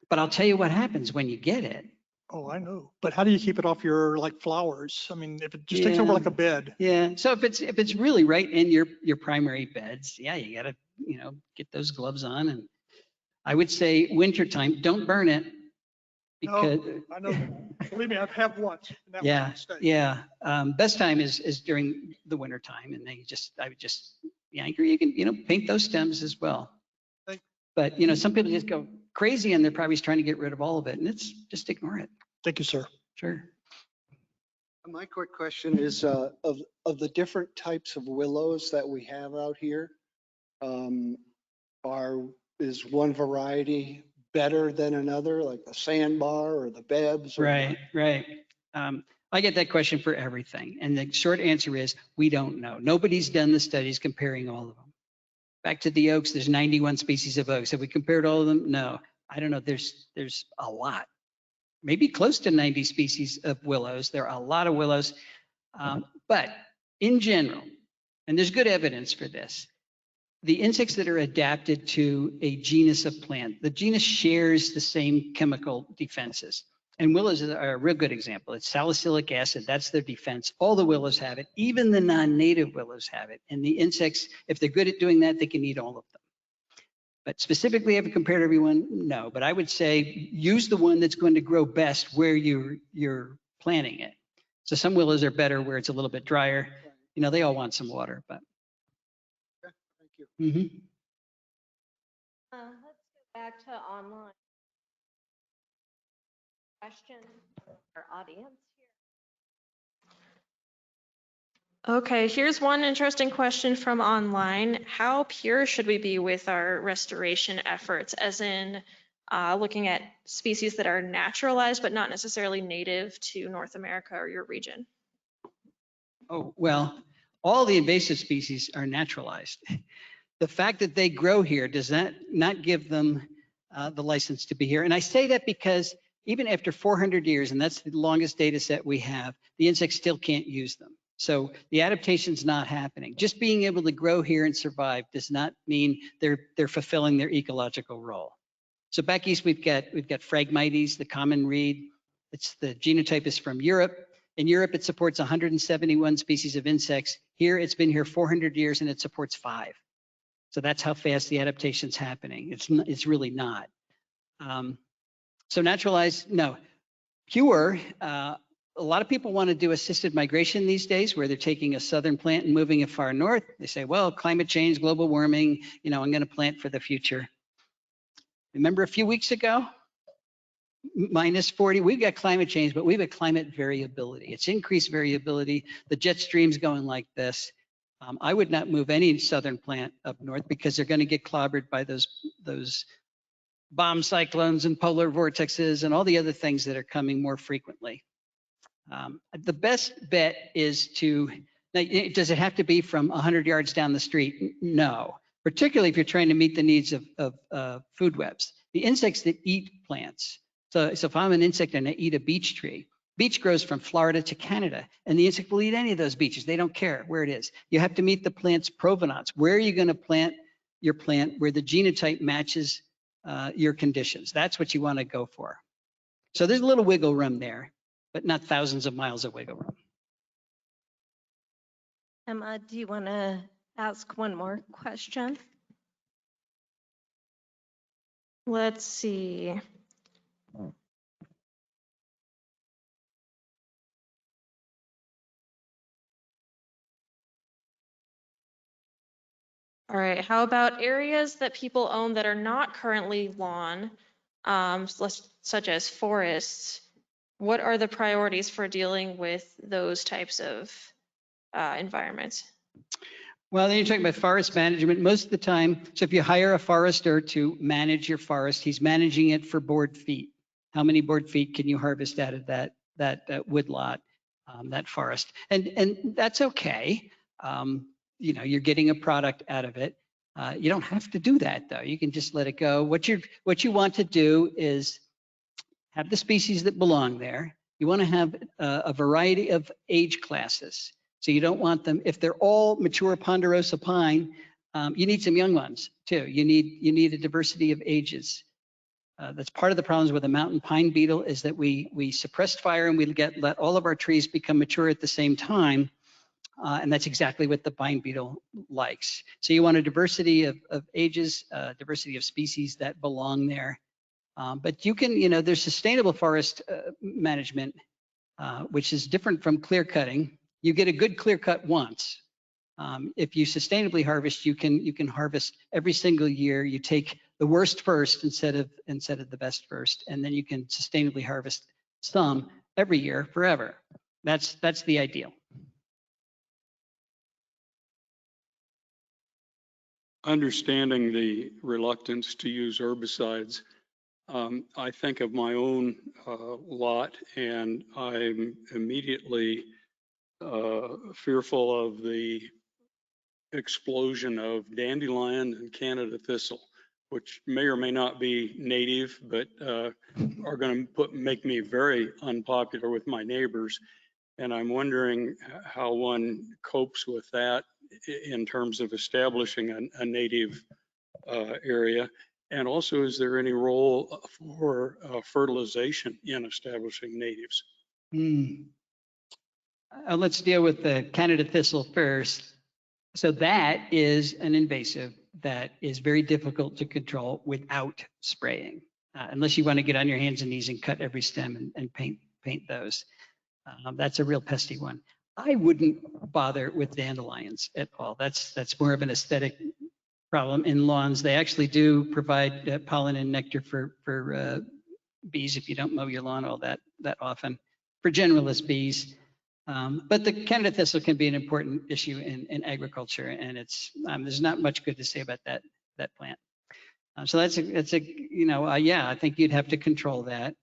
But I'll tell you what happens when you get it.
Oh, I know. But how do you keep it off your flowers? I mean, if it just takes over like a bed.
Yeah. So if it's really right in your primary beds, yeah, you gotta, you know, get those gloves on. And I would say wintertime, don't burn it. Because
I know. Believe me, I've had once.
Yeah. Best time is during the winter time, and I would just the anchor, you can, paint those stems as well.
Thank-
But, some people just go crazy and they're probably trying to get rid of all of it, and it's just ignore it.
Thank you, sir.
Sure.
My quick question is of the different types of willows that we have out here, is one variety better than another, like the sandbar or the Bebs?
Right. I get that question for everything. And the short answer is we don't know. Nobody's done the studies comparing all of them. Back to the oaks, there's 91 species of oaks. Have we compared all of them? No. I don't know. There's a lot, maybe close to 90 species of willows. There are a lot of willows. But in general, and there's good evidence for this, the insects that are adapted to a genus of plant, the genus shares the same chemical defenses. And willows are a real good example. It's salicylic acid, that's their defense. All the willows have it, even the non-native willows have it. And the insects, if they're good at doing that, they can eat all of them. But specifically, have you compared everyone? No, but I would say use the one that's going to grow best where you're planting it. So some willows are better where it's a little bit drier. They all want some water, but.
Okay, thank you.
Mm-hmm.
Let's go back to online. Question for our audience here.
Okay, here's one interesting question from online. How pure should we be with our restoration efforts, as in looking at species that are naturalized but not necessarily native to North America or your region?
Oh, well, all the invasive species are naturalized. The fact that they grow here does not give them the license to be here. And I say that because even after 400 years, and that's the longest data set we have, the insects still can't use them. So the adaptation's not happening. Just being able to grow here and survive does not mean they're fulfilling their ecological role. So back east, we've got Phragmites, the common reed. It's the genotype is from Europe. In Europe, it supports 171 species of insects. Here, it's been here 400 years and it supports 5. So that's how fast the adaptation's happening. It's really not. So naturalized, no. Pure, a lot of people want to do assisted migration these days where they're taking a southern plant and moving it far north. They say, well, climate change, global warming, I'm going to plant for the future. Remember a few weeks ago? -40, we've got climate change, but we've got climate variability. It's increased variability. The jet stream's going like this. I would not move any southern plant up north because they're going to get clobbered by those bomb cyclones and polar vortexes and all the other things that are coming more frequently. The best bet is does it have to be from 100 yards down the street? No, particularly if you're trying to meet the needs of food webs. The insects that eat plants. So if I'm an insect and I eat a beech tree, beech grows from Florida to Canada, and the insect will eat any of those beeches. They don't care where it is. You have to meet the plant's provenance. Where are you going to plant your plant where the genotype matches your conditions? That's what you want to go for. So there's a little wiggle room there, but not thousands of miles of wiggle room.
Emma, do you want to ask one more question?
Let's see. All right, how about areas that people own that are not currently lawn, such as forests? What are the priorities for dealing with those types of environments?
Well, then you're talking about forest management most of the time. So if you hire a forester to manage your forest, he's managing it for board feet. How many board feet can you harvest out of that wood lot, that forest? And that's okay. You're getting a product out of it. You don't have to do that though. You can just let it go. What you want to do is have the species that belong there. You want to have a variety of age classes. So you don't want them, if they're all mature ponderosa pine, you need some young ones too. You need a diversity of ages. That's part of the problems with the mountain pine beetle is that we suppressed fire and we let all of our trees become mature at the same time. And that's exactly what the pine beetle likes. So you want a diversity of ages, diversity of species that belong there. But you can, there's sustainable forest management, which is different from clear cutting. You get a good clear cut once. If you sustainably harvest, you can harvest every single year. You take the worst first instead of the best first, and then you can sustainably harvest some every year forever. That's the ideal.
Understanding the reluctance to use herbicides, I think of my own lot, and I'm immediately fearful of the explosion of dandelion and Canada thistle, which may or may not be native, but are going to make me very unpopular with my neighbors. And I'm wondering how one copes with that in terms of establishing a native area. And also, is there any role for fertilization in establishing natives?
Let's deal with the Canada thistle first. So that is an invasive that is very difficult to control without spraying, unless you want to get on your hands and knees and cut every stem and paint those. That's a real pesty one. I wouldn't bother with dandelions at all. That's more of an aesthetic problem in lawns. They actually do provide pollen and nectar for bees if you don't mow your lawn all that often, for generalist bees. But the Canada thistle can be an important issue in agriculture, and it's there's not much good to say about that plant. So that's a yeah, I think you'd have to control that.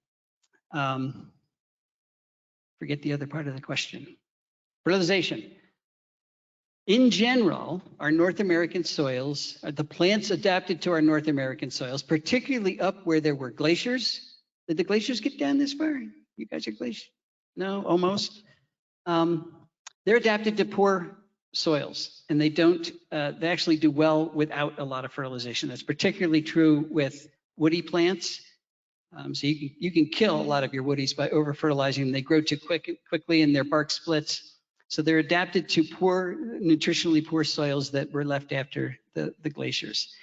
Forget the other part of the question. Fertilization. In general, our North American soils, the plants adapted to our North American soils, particularly up where there were glaciers. Did the glaciers get down this far? You guys are glaciers? No, almost. They're adapted to poor soils, and they don't. They actually do well without a lot of fertilization. That's particularly true with woody plants. So you can kill a lot of your woodies by over fertilizing them. They grow too quickly and their bark splits. So they're adapted to nutritionally poor soils that were left after the glaciers.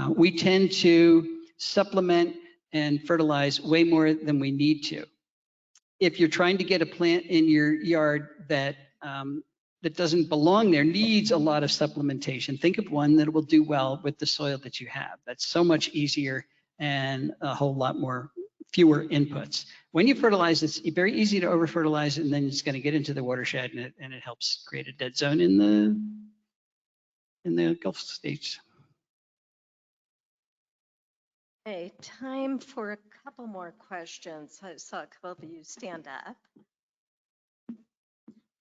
We tend to supplement and fertilize way more than we need to. If you're trying to get a plant in your yard that doesn't belong there, needs a lot of supplementation, think of one that will do well with the soil that you have. That's so much easier and a whole lot fewer inputs. When you fertilize, it's very easy to over fertilize, and then it's going to get into the watershed, and it helps create a dead zone in the Gulf states.
Okay, time for a couple more questions. I saw a couple of you stand up.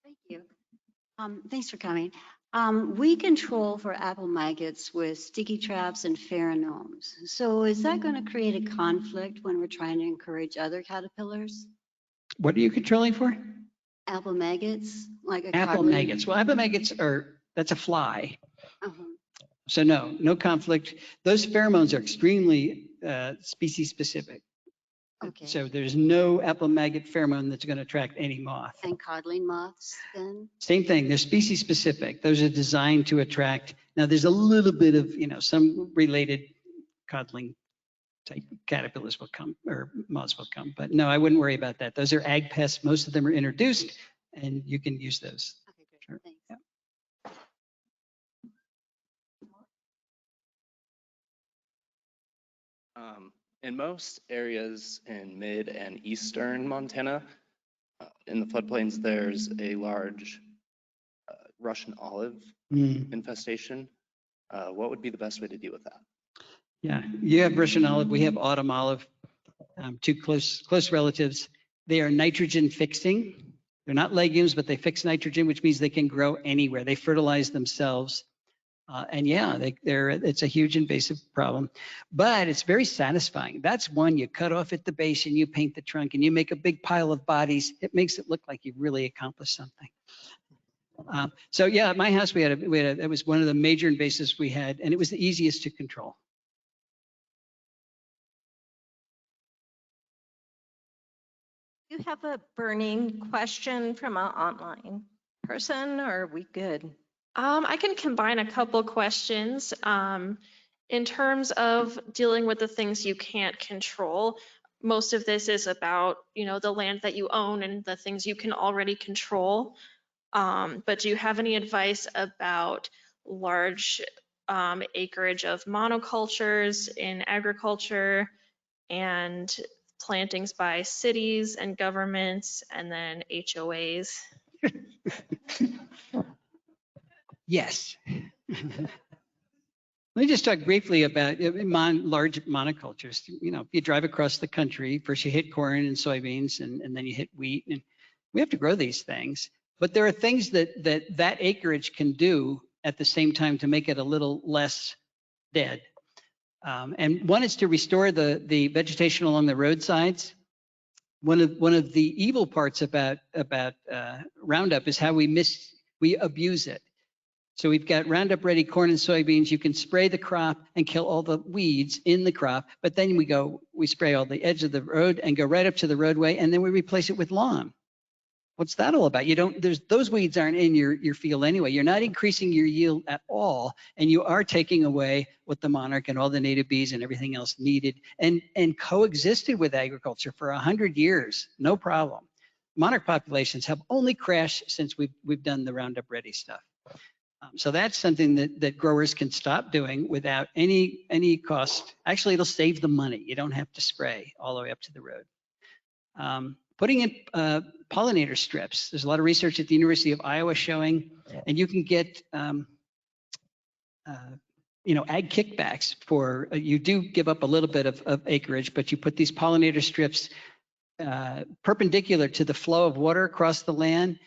Thank you. Thanks for coming. We control for apple maggots with sticky traps and pheromones. So is that going to create a conflict when we're trying to encourage other caterpillars?
What are you controlling for?
Apple maggots, like a
apple
codling.
maggots. Well, apple maggots that's a fly. So no conflict. Those pheromones are extremely species specific.
Okay.
So there's no apple maggot pheromone that's going to attract any moth.
And codling moths then?
Same thing. They're species specific. Those are designed to attract. Now there's a little bit of, some related codling type caterpillars will come or moths will come, but no, I wouldn't worry about that. Those are ag pests. Most of them are introduced, and you can use those.
Okay, great. Sure. Thanks.
Yeah.
In most areas in mid and eastern Montana, in the floodplains, there's a large Russian olive infestation. What would be the best way to deal with that?
Yeah, you have Russian olive, we have autumn olive, two close relatives. They are nitrogen fixing. They're not legumes, but they fix nitrogen, which means they can grow anywhere. They fertilize themselves. And yeah, it's a huge invasive problem, but it's very satisfying. That's one you cut off at the base and you paint the trunk and you make a big pile of bodies. It makes it look like you've really accomplished something. So yeah, at my house it was one of the major invasives we had, and it was the easiest to control.
You have a burning question from an online person, or are we good?
I can combine a couple questions. In terms of dealing with the things you can't control, most of this is about, the land that you own and the things you can already control. But do you have any advice about large acreage of monocultures in agriculture and plantings by cities and governments and then HOAs?
Yes. Let me just talk briefly about large monocultures. You know, if you drive across the country, first you hit corn and soybeans, and then you hit wheat. And we have to grow these things. But there are things that acreage can do at the same time to make it a little less dead. And one is to restore the vegetation along the roadsides. One of the evil parts about Roundup is how we abuse it. So we've got Roundup Ready corn and soybeans. You can spray the crop and kill all the weeds in the crop, but then we spray all the edge of the road and go right up to the roadway, and then we replace it with lawn. What's that all about? Those weeds aren't in your field anyway. You're not increasing your yield at all, and you are taking away what the monarch and all the native bees and everything else needed and coexisted with agriculture for 100 years, no problem. Monarch populations have only crashed since we've done the Roundup Ready stuff. So that's something that growers can stop doing without any cost. Actually, it'll save them money. You don't have to spray all the way up to the road. Putting in pollinator strips. There's a lot of research at the University of Iowa showing, and you can get ag kickbacks for, you do give up a little bit of acreage, but you put these pollinator strips perpendicular to the flow of water across the land.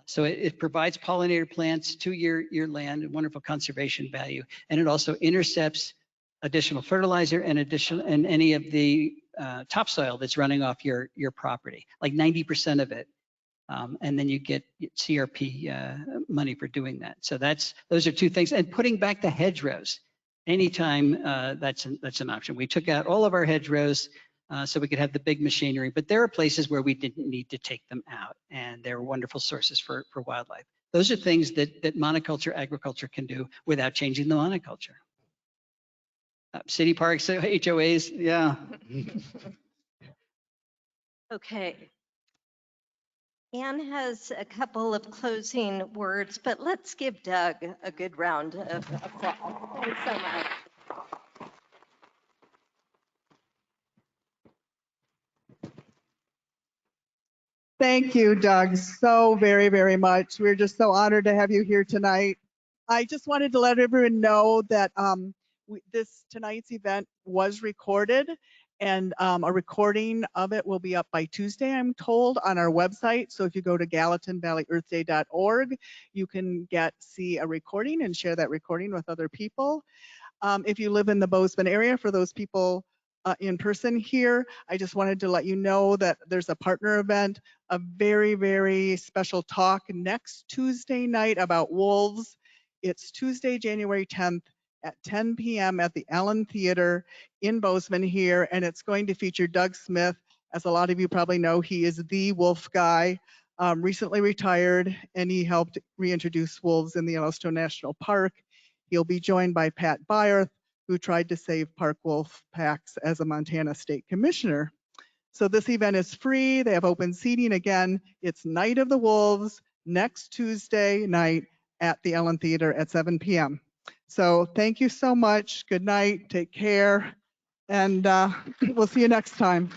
So it provides pollinator plants to your land, a wonderful conservation value, and it also intercepts additional fertilizer and any of the topsoil that's running off your property, like 90% of it, and then you get CRP money for doing that. So those are two things, and putting back the hedgerows anytime that's an option. We took out all of our hedgerows. So we could have the big machinery, but there are places where we didn't need to take them out, and they're wonderful sources for wildlife. Those are things that monoculture agriculture can do without changing the monoculture. City parks, HOAs, yeah.
Okay. Anne has a couple of closing words, but let's give Doug a good round of applause. Thanks so much.
Thank you, Doug, so very, very much. We're just so honored to have you here tonight. I just wanted to let everyone know that tonight's event was recorded, and a recording of it will be up by Tuesday, I'm told, on our website. So if you go to GallatinValleyEarthDay.org, you can see a recording and share that recording with other people. If you live in the Bozeman area, for those people in person here, I just wanted to let you know that there's a partner event, a very, very special talk next Tuesday night about wolves. It's Tuesday, January 10th at 10 p.m. at the Allen Theater in Bozeman here, and it's going to feature Doug Smith. As a lot of you probably know, he is the wolf guy, recently retired, and he helped reintroduce wolves in the Yellowstone National Park. He'll be joined by Pat Byerth, who tried to save park wolf packs as a Montana State Commissioner. So this event is free. They have open seating again. It's Night of the Wolves next Tuesday night at the Allen Theater at 7 p.m. So thank you so much. Good night. Take care. And we'll see you next time.